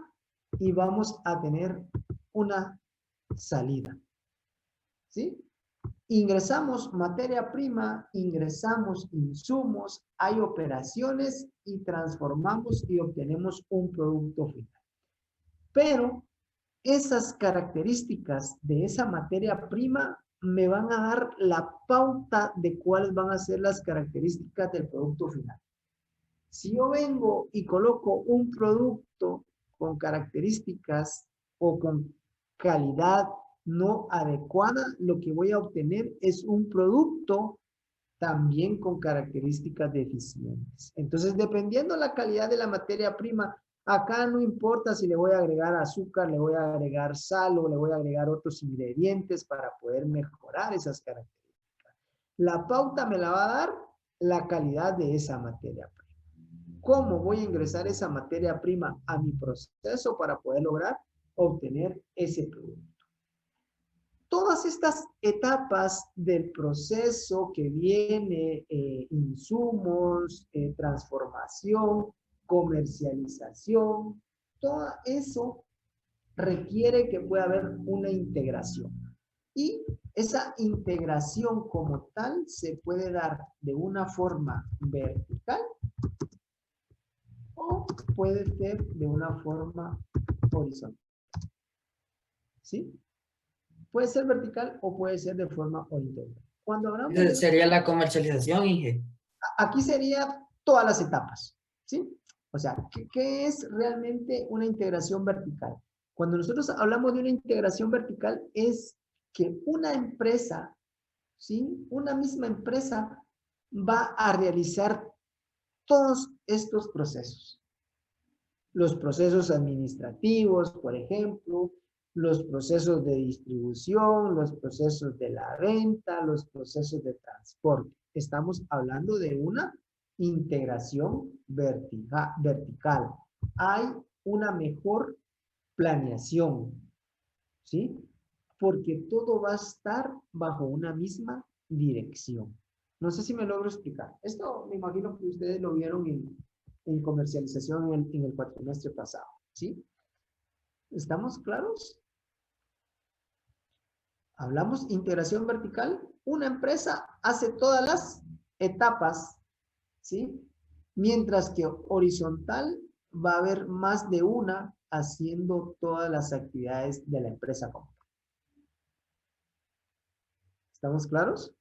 y vamos a tener una salida. ¿Sí? Ingresamos materia prima, ingresamos insumos, hay operaciones y transformamos y obtenemos un producto final. Pero esas características de esa materia prima me van a dar la pauta de cuáles van a ser las características del producto final. Si yo vengo y coloco un producto con características o con calidad no adecuada, lo que voy a obtener es un producto también con características deficientes. Entonces, dependiendo la calidad de la materia prima, acá no importa si le voy a agregar azúcar, le voy a agregar sal o le voy a agregar otros ingredientes para poder mejorar esas características. La pauta me la va a dar la calidad de esa materia prima. ¿Cómo voy a ingresar esa materia prima a mi proceso para poder lograr obtener ese producto? Todas estas etapas del proceso que viene, insumos, transformación, comercialización, todo eso requiere que pueda haber una integración. Y esa integración como tal se puede dar de una forma vertical o puede ser de una forma horizontal. ¿Sí? Puede ser vertical o puede ser de forma horizontal. Cuando hablamos de... Sería la comercialización, Inge. Aquí sería todas las etapas, ¿sí? O sea, ¿qué es realmente una integración vertical? Cuando nosotros hablamos de una integración vertical es que una empresa, ¿sí? Una misma empresa va a realizar todos estos procesos. Los procesos administrativos, por ejemplo, los procesos de distribución, los procesos de la venta, los procesos de transporte. Estamos hablando de una integración vertical. Hay una mejor planeación, ¿sí? Porque todo va a estar bajo una misma dirección. No sé si me logro explicar. Esto me imagino que ustedes lo vieron en comercialización en el cuatrimestre pasado, ¿sí? ¿Estamos claros? Hablamos integración vertical. Una empresa hace todas las etapas, ¿sí? Mientras que horizontal va a haber más de una haciendo todas las actividades de la empresa. ¿Estamos claros?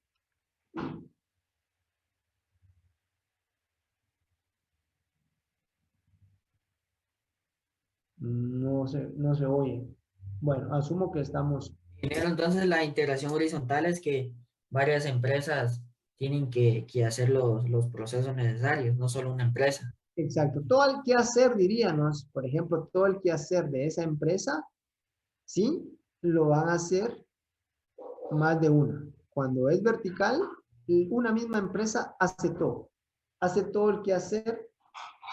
No se oye. Bueno, asumo que estamos... Entonces la integración horizontal es que varias empresas tienen que hacer los procesos necesarios, no solo una empresa. Exacto. Todo el quehacer, diríamos, por ejemplo, todo el quehacer de esa empresa, ¿sí? Lo van a hacer más de una. Cuando es vertical, una misma empresa hace todo el quehacer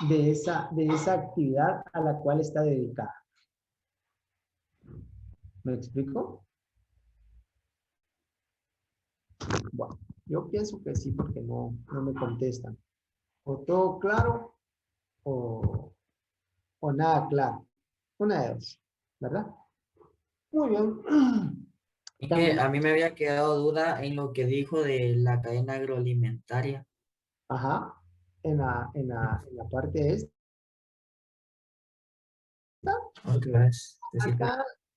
de esa actividad a la cual está dedicada. ¿Me explico? Bueno, yo pienso que sí porque no me contestan. O todo claro o nada claro. Una de dos, ¿verdad? Muy bien. Y que a mí me había quedado duda en lo que dijo de la cadena agroalimentaria. Ajá. En la parte esta.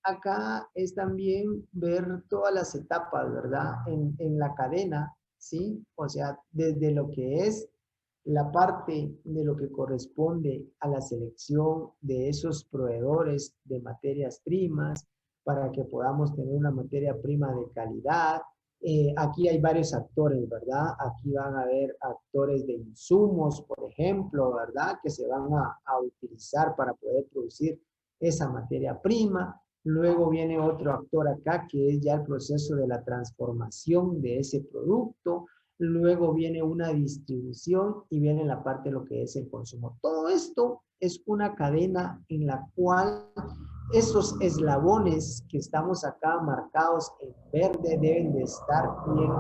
Acá es también ver todas las etapas, ¿verdad? En la cadena, ¿sí? O sea, desde lo que es la parte de lo que corresponde a la selección de esos proveedores de materias primas para que podamos tener una materia prima de calidad. Aquí hay varios actores, ¿verdad? Aquí van a haber actores de insumos, por ejemplo, ¿verdad? Que se van a utilizar para poder producir esa materia prima. Luego viene otro actor acá que es ya el proceso de la transformación de ese producto. Luego viene una distribución y viene la parte de lo que es el consumo. Todo esto es una cadena en la cual esos eslabones que estamos acá marcados en verde deben de estar bien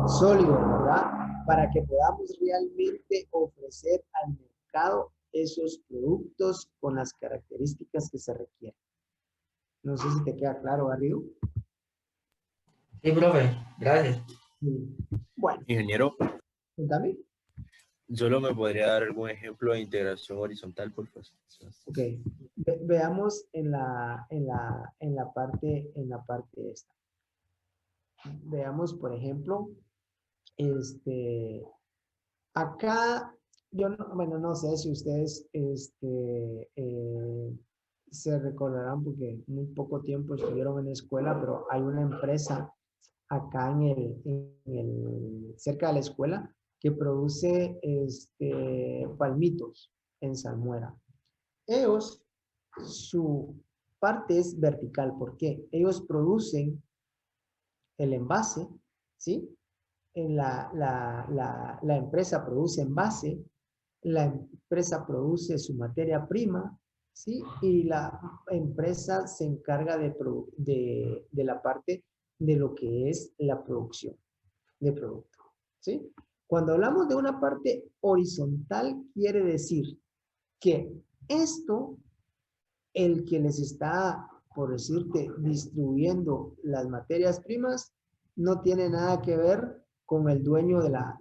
sólidos, ¿verdad? Para que podamos realmente ofrecer al mercado esos productos con las características que se requieren. No sé si te queda claro, Garrido. Sí, profe, gracias. Bueno. Ingeniero. Cuéntame. ¿Solo me podría dar algún ejemplo de integración horizontal, por favor? Ok. Veamos en la parte esta. Veamos, por ejemplo, acá, yo no, bueno, no sé si ustedes se recordarán porque muy poco tiempo estuvieron en la escuela, pero hay una empresa acá cerca de la escuela que produce palmitos en salmuera. Ellos, su parte es vertical. ¿Por qué? Ellos producen el envase, ¿sí? La empresa produce envase, la empresa produce su materia prima, ¿sí? Y la empresa se encarga de la parte de lo que es la producción de producto, ¿sí? Cuando hablamos de una parte horizontal, quiere decir que esto, el que les está, por decirte, distribuyendo las materias primas, no tiene nada que ver con el dueño de la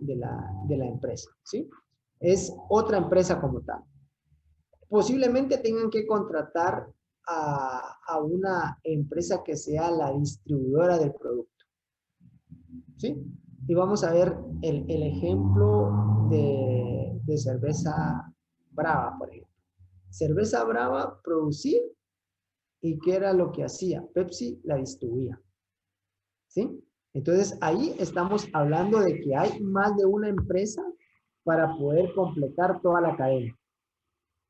empresa, ¿sí? Es otra empresa como tal. Posiblemente tengan que contratar a una empresa que sea la distribuidora del producto, ¿sí? Y vamos a ver el ejemplo de cerveza Brava, por ejemplo. Cerveza Brava, producir, ¿y qué era lo que hacía? Pepsi la distribuía, ¿sí? Entonces, ahí estamos hablando de que hay más de una empresa para poder completar toda la cadena.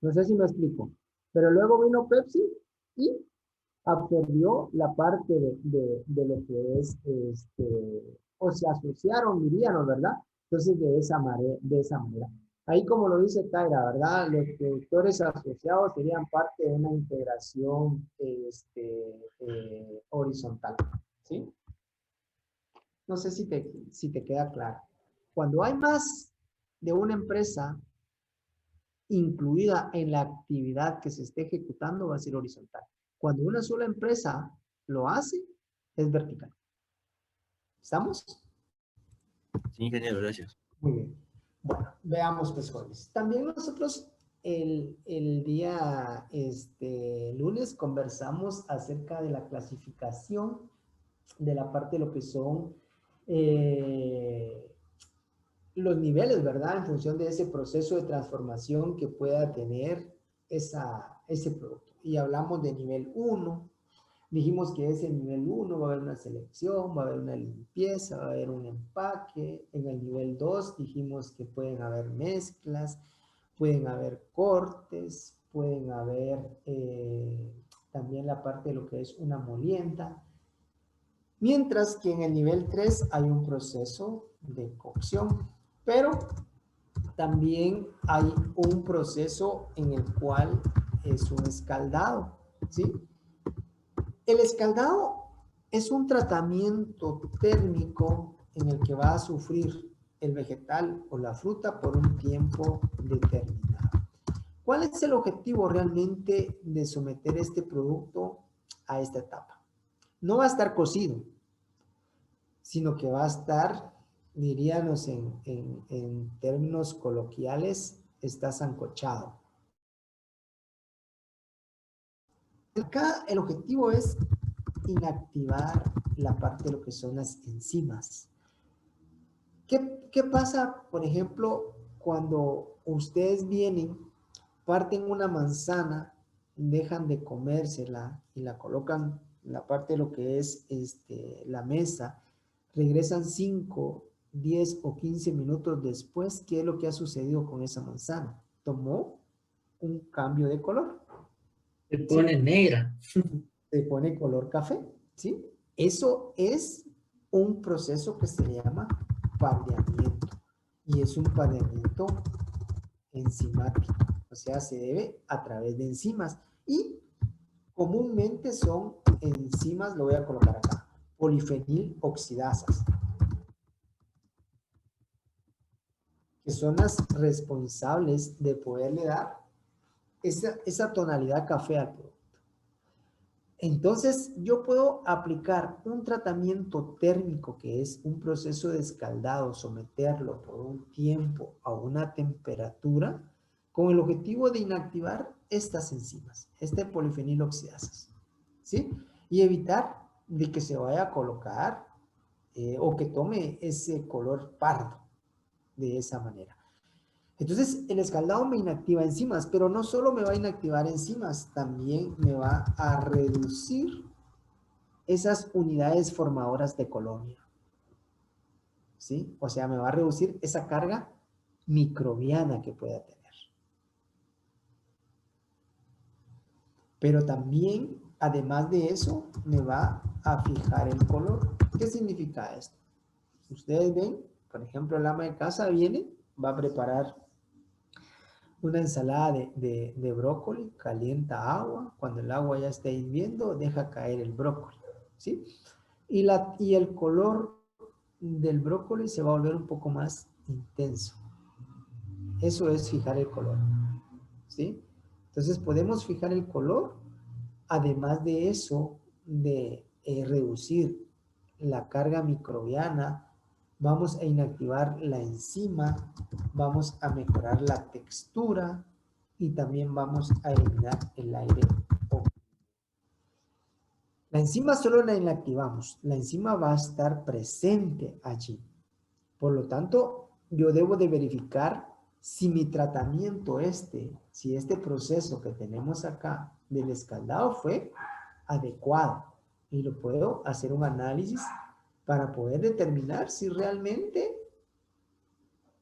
No sé si me explico. Pero luego vino Pepsi y absorbió la parte de lo que es, o se asociaron, diríamos, ¿verdad? Entonces, de esa manera. Ahí, como lo dice Taira, ¿verdad? Los productores asociados serían parte de una integración horizontal, ¿sí? No sé si te queda claro. Cuando hay más de una empresa incluida en la actividad que se esté ejecutando, va a ser horizontal. Cuando una sola empresa lo hace, es vertical. ¿Estamos? Sí, ingeniero, gracias. Muy bien. Bueno, veamos pues, jóvenes. También nosotros el día lunes conversamos acerca de la clasificación de la parte de lo que son los niveles, ¿verdad? En función de ese proceso de transformación que pueda tener ese producto. Y hablamos de nivel 1. Dijimos que ese nivel 1 va a haber una selección, va a haber una limpieza, va a haber un empaque. En el nivel 2 dijimos que pueden haber mezclas, pueden haber cortes, pueden haber también la parte de lo que es una molienda. Mientras que en el nivel 3 hay un proceso de cocción, pero también hay un proceso en el cual es un escaldado, ¿sí? El escaldado es un tratamiento térmico en el que va a sufrir el vegetal o la fruta por un tiempo determinado. ¿Cuál es el objetivo realmente de someter este producto a esta etapa? No va a estar cocido, sino que va a estar, diríamos en términos coloquiales, está sancochado. Acá el objetivo es inactivar la parte de lo que son las enzimas. ¿Qué pasa, por ejemplo, cuando ustedes vienen, parten una manzana, dejan de comérsela y la colocan en la parte de lo que es la mesa, regresan 5, 10 o 15 minutos después? ¿Qué es lo que ha sucedido con esa manzana? Tomó un cambio de color. Se pone negra. Se pone color café, ¿sí? Eso es un proceso que se llama pandeamiento. Y es un pandeamiento enzimático. O sea, se debe a través de enzimas. Y comúnmente son enzimas, lo voy a colocar acá, polifenil oxidasas, que son las responsables de poderle dar esa tonalidad café al producto. Entonces, yo puedo aplicar un tratamiento térmico, que es un proceso de escaldado, someterlo por un tiempo a una temperatura, con el objetivo de inactivar estas enzimas, este polifenil oxidasas, ¿sí? Y evitar de que se vaya a colocar o que tome ese color pardo de esa manera. Entonces, el escaldado me inactiva enzimas, pero no solo me va a inactivar enzimas, también me va a reducir esas unidades formadoras de colonia. ¿Sí? O sea, me va a reducir esa carga microbiana que pueda tener. Pero también, además de eso, me va a fijar el color. ¿Qué significa esto? Ustedes ven, por ejemplo, el ama de casa viene, va a preparar una ensalada de brócoli, calienta agua, cuando el agua ya esté hirviendo, deja caer el brócoli, ¿sí? Y el color del brócoli se va a volver un poco más intenso. Eso es fijar el color, ¿sí? Entonces podemos fijar el color, además de eso, de reducir la carga microbiana, vamos a inactivar la enzima, vamos a mejorar la textura y también vamos a eliminar el aire. La enzima solo la inactivamos, la enzima va a estar presente allí. Por lo tanto, yo debo de verificar si mi tratamiento si este proceso que tenemos acá del escaldado fue adecuado. Y lo puedo hacer un análisis para poder determinar si realmente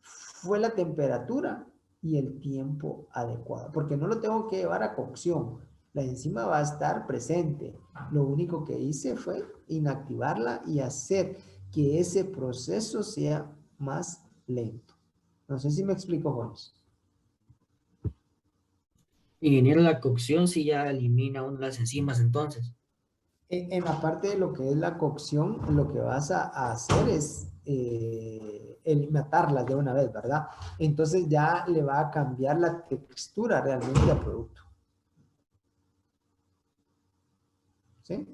fue la temperatura y el tiempo adecuado. Porque no lo tengo que llevar a cocción. La enzima va a estar presente. Lo único que hice fue inactivarla y hacer que ese proceso sea más lento. No sé si me explico, Jones. Ingeniero, la cocción sí ya elimina las enzimas entonces. En la parte de lo que es la cocción, lo que vas a hacer es matarlas de una vez, ¿verdad? Entonces ya le va a cambiar la textura realmente al producto. ¿Sí?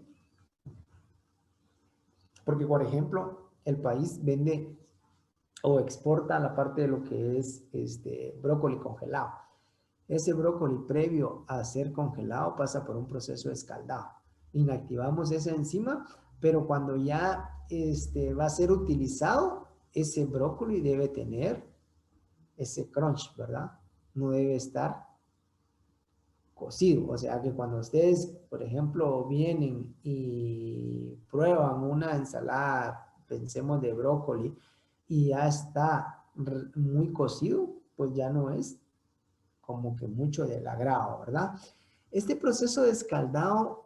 Porque, por ejemplo, el país vende o exporta la parte de lo que es brócoli congelado. Ese brócoli previo a ser congelado pasa por un proceso de escaldado. Inactivamos esa enzima, pero cuando ya va a ser utilizado, ese brócoli debe tener ese crunch, ¿verdad? No debe estar cocido. O sea que cuando ustedes, por ejemplo, vienen y prueban una ensalada, pensemos de brócoli, y ya está muy cocido, pues ya no es como que mucho del agrado, ¿verdad? Este proceso de escaldado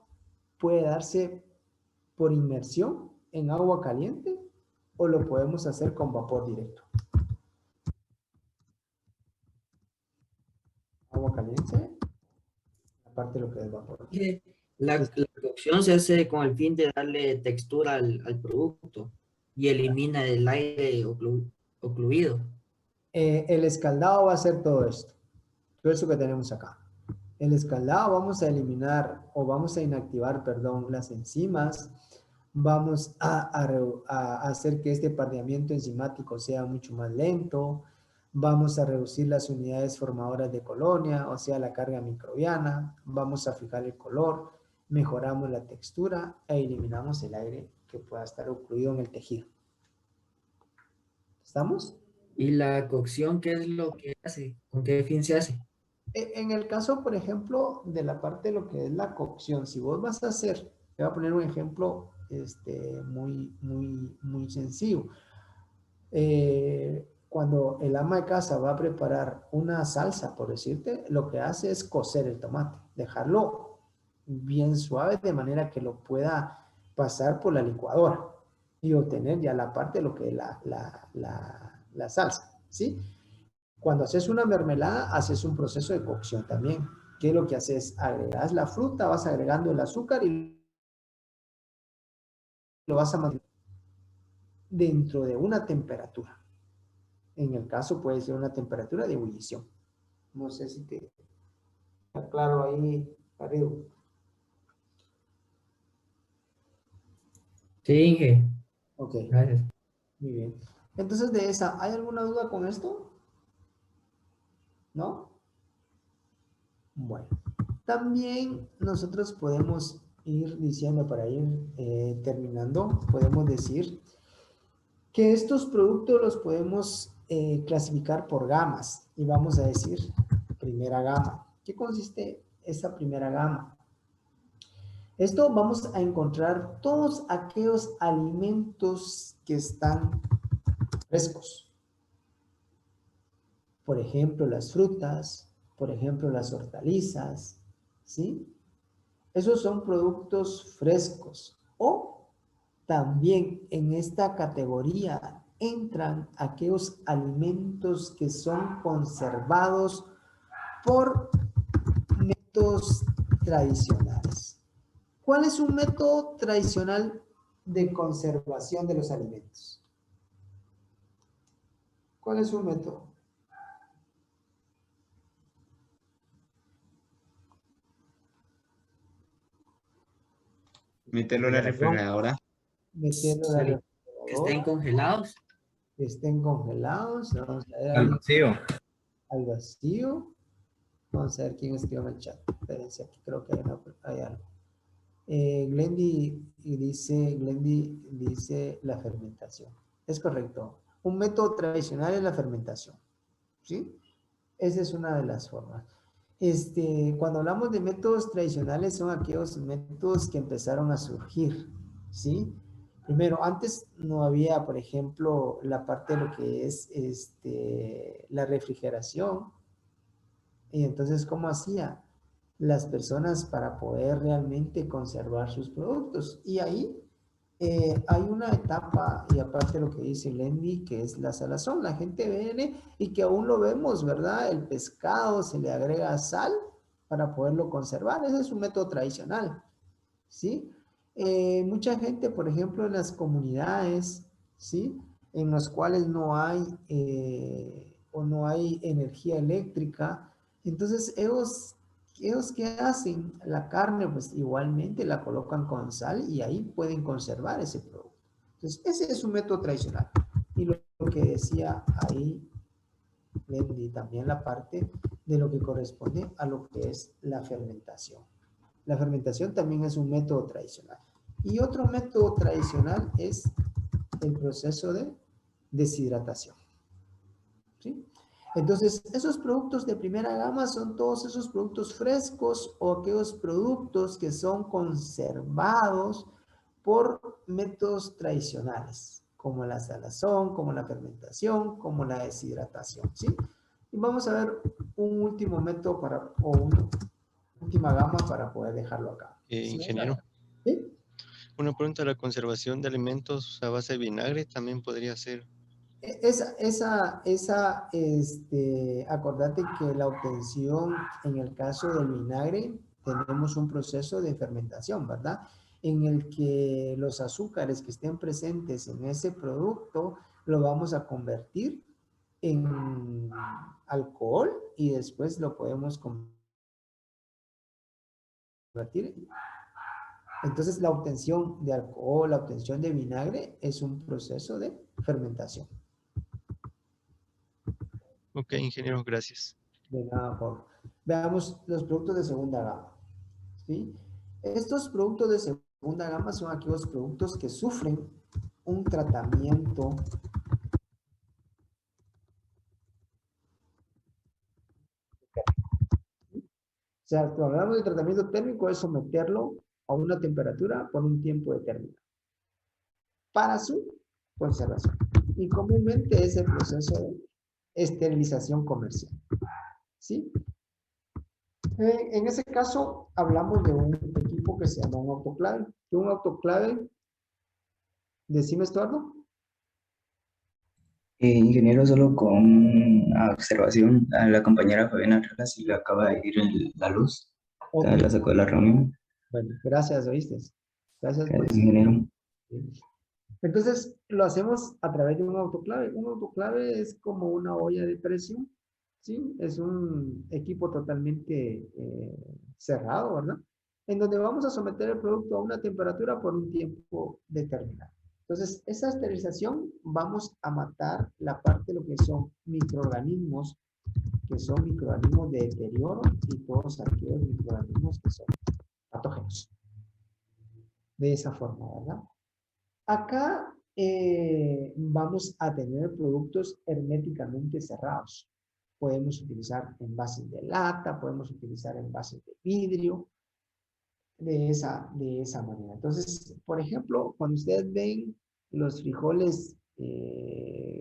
puede darse por inmersión en agua caliente o lo podemos hacer con vapor directo. Agua caliente, aparte de lo que es vapor. La cocción se hace con el fin de darle textura al producto y elimina el aire ocluido. El escaldado va a hacer todo esto. Todo eso que tenemos acá. El escaldado vamos a eliminar o vamos a inactivar, perdón, las enzimas. Vamos a hacer que este pardeamiento enzimático sea mucho más lento. Vamos a reducir las unidades formadoras de colonia, o sea, la carga microbiana. Vamos a fijar el color. Mejoramos la textura e eliminamos el aire que pueda estar ocluido en el tejido. ¿Estamos? ¿Y la cocción qué es lo que hace? ¿Con qué fin se hace? En el caso, por ejemplo, de la parte de lo que es la cocción, si vos vas a hacer, te voy a poner un ejemplo muy sencillo. Cuando el ama de casa va a preparar una salsa, por decirte, lo que hace es cocer el tomate, dejarlo bien suave de manera que lo pueda pasar por la licuadora y obtener ya la parte de lo que es la salsa, ¿sí? Cuando haces una mermelada, haces un proceso de cocción también. ¿Qué es lo que haces? Agregas la fruta, vas agregando el azúcar y lo vas a mantener dentro de una temperatura. En el caso puede ser una temperatura de ebullición. No sé si te está claro ahí, arriba. Sí, Inge. Ok. Gracias. Muy bien. Entonces, de esa, ¿hay alguna duda con esto? ¿No? Bueno. También nosotros podemos ir diciendo para ir terminando, podemos decir que estos productos los podemos clasificar por gamas. Y vamos a decir primera gama. ¿Qué consiste esa primera gama? Esto vamos a encontrar todos aquellos alimentos que están frescos. Por ejemplo, las frutas, por ejemplo, las hortalizas, ¿sí? Esos son productos frescos. O también en esta categoría entran aquellos alimentos que son conservados por métodos tradicionales. ¿Cuál es un método tradicional de conservación de los alimentos? ¿Cuál es un método? Meterlo en la refrigeradora. Meterlo en la refrigeradora. Que estén congelados. Que estén congelados. Vamos a ver Al vacío. Al vacío. Vamos a ver quién escribió en el chat. Espérense, aquí creo que hay algo. Glendy dice la fermentación. Es correcto. Un método tradicional es la fermentación. ¿Sí? Esa es una de las formas. Cuando hablamos de métodos tradicionales son aquellos métodos que empezaron a surgir. ¿Sí? Primero, antes no había, por ejemplo, la parte de lo que es la refrigeración. Y entonces, ¿cómo hacía las personas para poder realmente conservar sus productos? Y ahí hay una etapa, y aparte lo que dice Glendy, que es la salazón. La gente viene y que aún lo vemos, ¿verdad? El pescado se le agrega sal para poderlo conservar. Ese es un método tradicional, ¿sí? Mucha gente, por ejemplo, en las comunidades, ¿sí? En las cuales no hay o no hay energía eléctrica. Entonces, ellos ¿qué hacen? La carne, pues igualmente la colocan con sal y ahí pueden conservar ese producto. Entonces, ese es un método tradicional. Y lo que decía ahí, Wendy, también la parte de lo que corresponde a lo que es la fermentación. La fermentación también es un método tradicional. Y otro método tradicional es el proceso de deshidratación. ¿Sí? Entonces, esos productos de primera gama son todos esos productos frescos o aquellos productos que son conservados por métodos tradicionales, como la salazón, como la fermentación, como la deshidratación, ¿sí? Y vamos a ver un último método o una última gama para poder dejarlo acá. Ingeniero. ¿Sí? Una pregunta, ¿la conservación de alimentos a base de vinagre también podría ser? Acordate que la obtención, en el caso del vinagre, tenemos un proceso de fermentación, ¿verdad? En el que los azúcares que estén presentes en ese producto lo vamos a convertir en alcohol y después lo podemos convertir. Entonces, la obtención de alcohol, la obtención de vinagre es un proceso de fermentación. Ok, ingeniero, gracias. De nada, Pablo. Veamos los productos de segunda gama. ¿Sí? Estos productos de segunda gama son aquellos productos que sufren un tratamiento térmico. O sea, cuando hablamos de tratamiento térmico es someterlo a una temperatura por un tiempo determinado para su conservación. Y comúnmente es el proceso de esterilización comercial. ¿Sí? En ese caso, hablamos de un equipo que se llama un autoclave. Un autoclave, decime, Estuardo. Ingeniero, solo con una observación, a la compañera Fabiana Rojas y le acaba de ir la luz. Okay. La sacó de la reunión. Bueno, gracias, ¿oíste? Gracias por Gracias, ingeniero. Entonces, lo hacemos a través de un autoclave. Un autoclave es como una olla de presión, ¿sí? Es un equipo totalmente cerrado, ¿verdad? En donde vamos a someter el producto a una temperatura por un tiempo determinado. Entonces, esa esterilización vamos a matar la parte de lo que son microorganismos, que son microorganismos de deterioro y todos aquellos microorganismos que son patógenos. De esa forma, ¿verdad? Acá vamos a tener productos herméticamente cerrados. Podemos utilizar envases de lata, podemos utilizar envases de vidrio, de esa manera. Entonces, por ejemplo, cuando ustedes ven los frijoles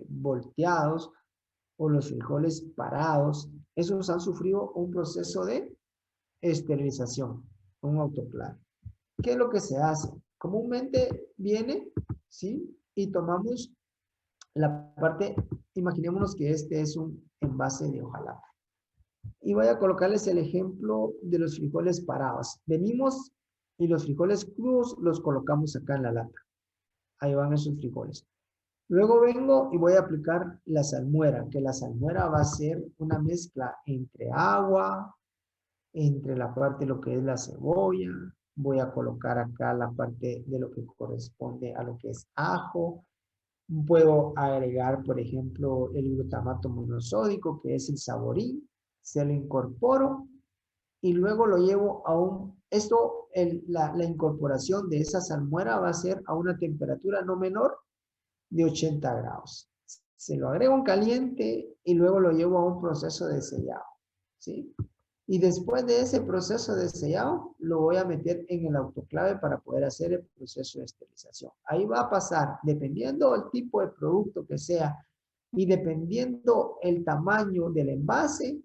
volteados o los frijoles parados, esos han sufrido un proceso de esterilización, un autoclave. ¿Qué es lo que se hace? Comúnmente viene, ¿sí? Y tomamos la parte, imaginémonos que este es un envase de hojalata. Y voy a colocarles el ejemplo de los frijoles parados. Venimos y los frijoles crudos los colocamos acá en la lata. Ahí van esos frijoles. Luego vengo y voy a aplicar la salmuera, que la salmuera va a ser una mezcla entre agua, entre la parte de lo que es la cebolla. Voy a colocar acá la parte de lo que corresponde a lo que es ajo. Puedo agregar, por ejemplo, el glutamato monosódico, que es el saborín. Se lo incorporo y luego lo llevo a la incorporación de esa salmuera va a ser a una temperatura no menor de 80 grados. Se lo agrego en caliente y luego lo llevo a un proceso de sellado, ¿sí? Y después de ese proceso de sellado, lo voy a meter en el autoclave para poder hacer el proceso de esterilización. Ahí va a pasar, dependiendo del tipo de producto que sea y dependiendo el tamaño del envase,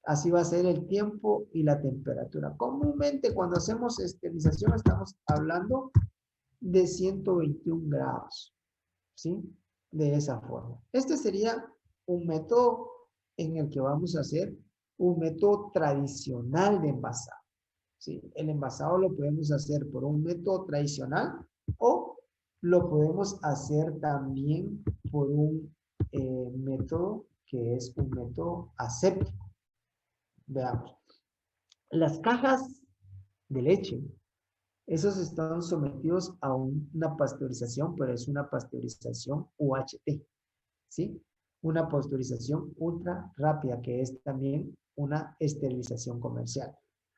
así va a ser el tiempo y la temperatura. Comúnmente cuando hacemos esterilización estamos hablando de 121 grados, ¿sí? De esa forma. Este sería un método en el que vamos a hacer un método tradicional de envasado, ¿sí? El envasado lo podemos hacer por un método tradicional o lo podemos hacer también por un método que es un método aséptico. Veamos. Las cajas de leche, esos están sometidos a una pasteurización, pero es una pasteurización UHT, ¿sí? Una pasteurización ultra rápida, que es también una esterilización comercial.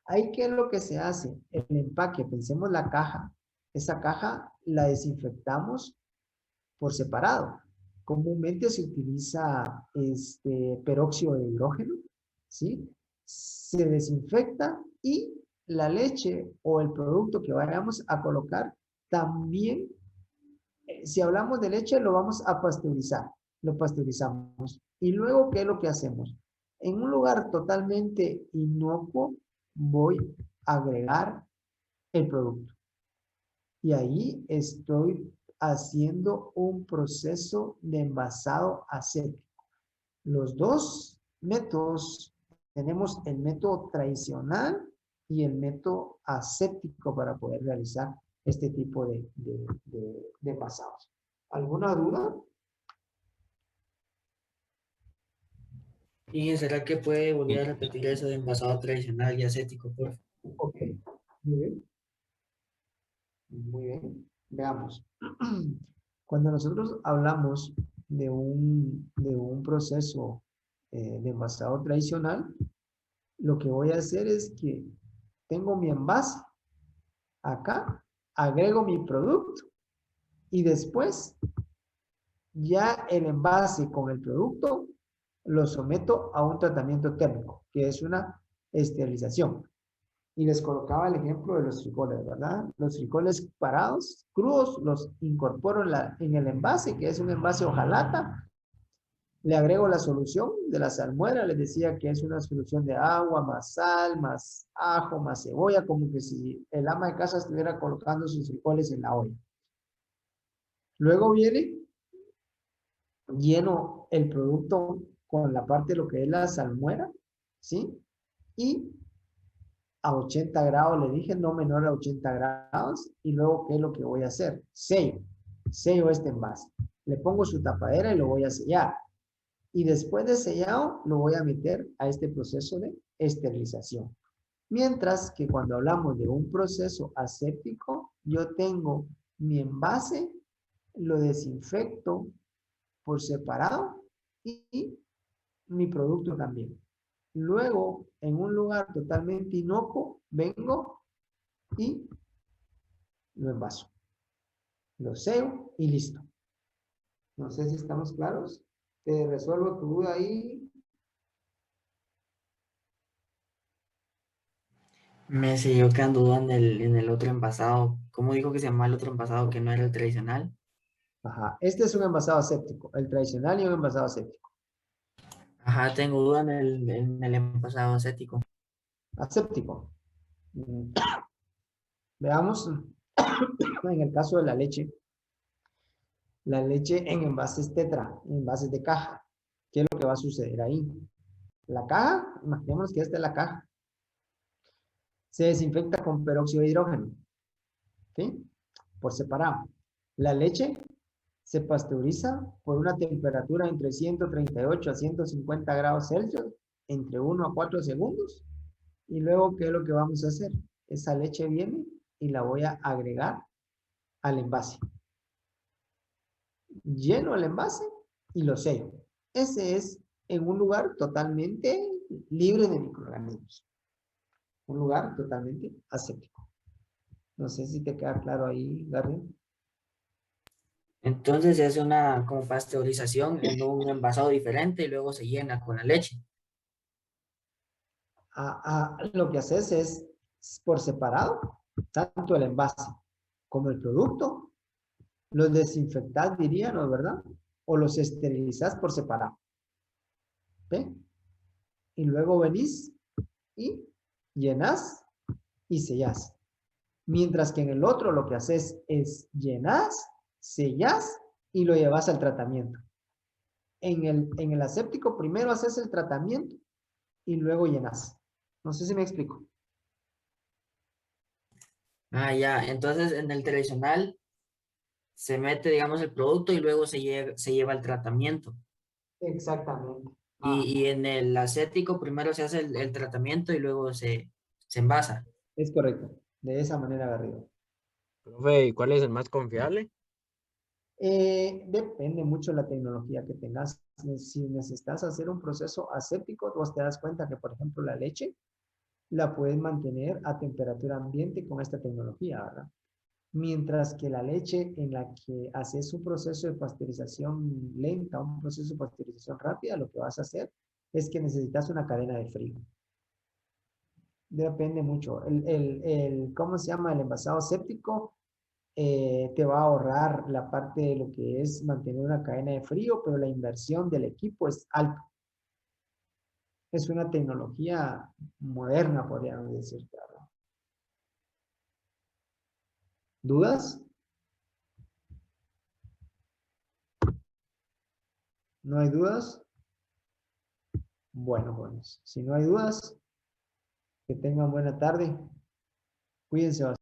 Ahí, ¿qué es lo que se hace? El empaque, pensemos la caja. Esa caja la desinfectamos por separado. Comúnmente se utiliza peróxido de hidrógeno, ¿sí? Se desinfecta y la leche o el producto que vayamos a colocar también, si hablamos de leche, lo vamos a pasteurizar. Lo pasteurizamos. Y luego, ¿qué es lo que hacemos? En un lugar totalmente inocuo, voy a agregar el producto. Y ahí estoy haciendo un proceso de envasado aséptico. Los dos métodos, tenemos el método tradicional y el método aséptico para poder realizar este tipo de envasados. ¿Alguna duda? ¿Y será que puede volver a repetir eso de envasado tradicional y aséptico, por favor? Ok, muy bien. Muy bien. Veamos. Cuando nosotros hablamos de un proceso de envasado tradicional, lo que voy a hacer es que tengo mi envase acá, agrego mi producto y después ya el envase con el producto lo someto a un tratamiento térmico, que es una esterilización. Y les colocaba el ejemplo de los frijoles, ¿verdad? Los frijoles parados, crudos, los incorporo en el envase, que es un envase hojalata. Le agrego la solución de la salmuera, les decía que es una solución de agua, más sal, más ajo, más cebolla, como que si el ama de casa estuviera colocando sus frijoles en la olla. Luego viene, lleno el producto con la parte de lo que es la salmuera, ¿sí? Y a 80 grados, le dije, no menor a 80 grados, y luego, ¿qué es lo que voy a hacer? Sello este envase. Le pongo su tapadera y lo voy a sellar. Y después de sellado, lo voy a meter a este proceso de esterilización. Mientras que cuando hablamos de un proceso aséptico, yo tengo mi envase, lo desinfecto por separado y mi producto también. Luego, en un lugar totalmente inocuo, vengo y lo envaso. Lo sello y listo. No sé si estamos claros. Te resuelvo tu duda ahí. Me siguió quedando duda en el otro envasado. ¿Cómo dijo que se llamaba el otro envasado que no era el tradicional? Ajá, este es un envasado aséptico, el tradicional y un envasado aséptico. Ajá, tengo duda en el envasado acético. Aséptico. Veamos, en el caso de la leche en envases tetra, en envases de caja. ¿Qué es lo que va a suceder ahí? La caja, imaginemos que esta es la caja. Se desinfecta con peróxido de hidrógeno. ¿Sí? Por separado. La leche se pasteuriza por una temperatura entre 138 a 150 grados Celsius, entre 1 a 4 segundos. Y luego, ¿qué es lo que vamos a hacer? Esa leche viene y la voy a agregar al envase. Lleno el envase y lo sello. Ese es en un lugar totalmente libre de microorganismos. Un lugar totalmente aséptico. No sé si te queda claro ahí, Gabriel. Entonces se hace una como pasteurización en un envasado diferente y luego se llena con la leche. Lo que haces es por separado, tanto el envase como el producto, los desinfectás, diríamos, ¿verdad? O los esterilizás por separado. ¿Ve? Y luego venís y llenás y sellás. Mientras que en el otro lo que haces es llenás, sellás y lo llevas al tratamiento. En el aséptico primero haces el tratamiento y luego llenás. No sé si me explico. Ah, ya. Entonces en el tradicional se mete, digamos, el producto y luego se lleva el tratamiento. Exactamente. Y en el acético primero se hace el tratamiento y luego se envasa. Es correcto. De esa manera, Garrido. Profe, ¿y cuál es el más confiable? Depende mucho de la tecnología que tengas. Si necesitas hacer un proceso aséptico, vos te das cuenta que, por ejemplo, la leche la puedes mantener a temperatura ambiente con esta tecnología, ¿verdad? Mientras que la leche en la que haces un proceso de pasteurización lenta, un proceso de pasteurización rápida, lo que vas a hacer es que necesitas una cadena de frío. Depende mucho. ¿Cómo se llama? El envasado séptico te va a ahorrar la parte de lo que es mantener una cadena de frío, pero la inversión del equipo es alta. Es una tecnología moderna, podríamos decir. ¿Dudas? ¿No hay dudas? Bueno, jóvenes, si no hay dudas, que tengan buena tarde. Cuídense bastante.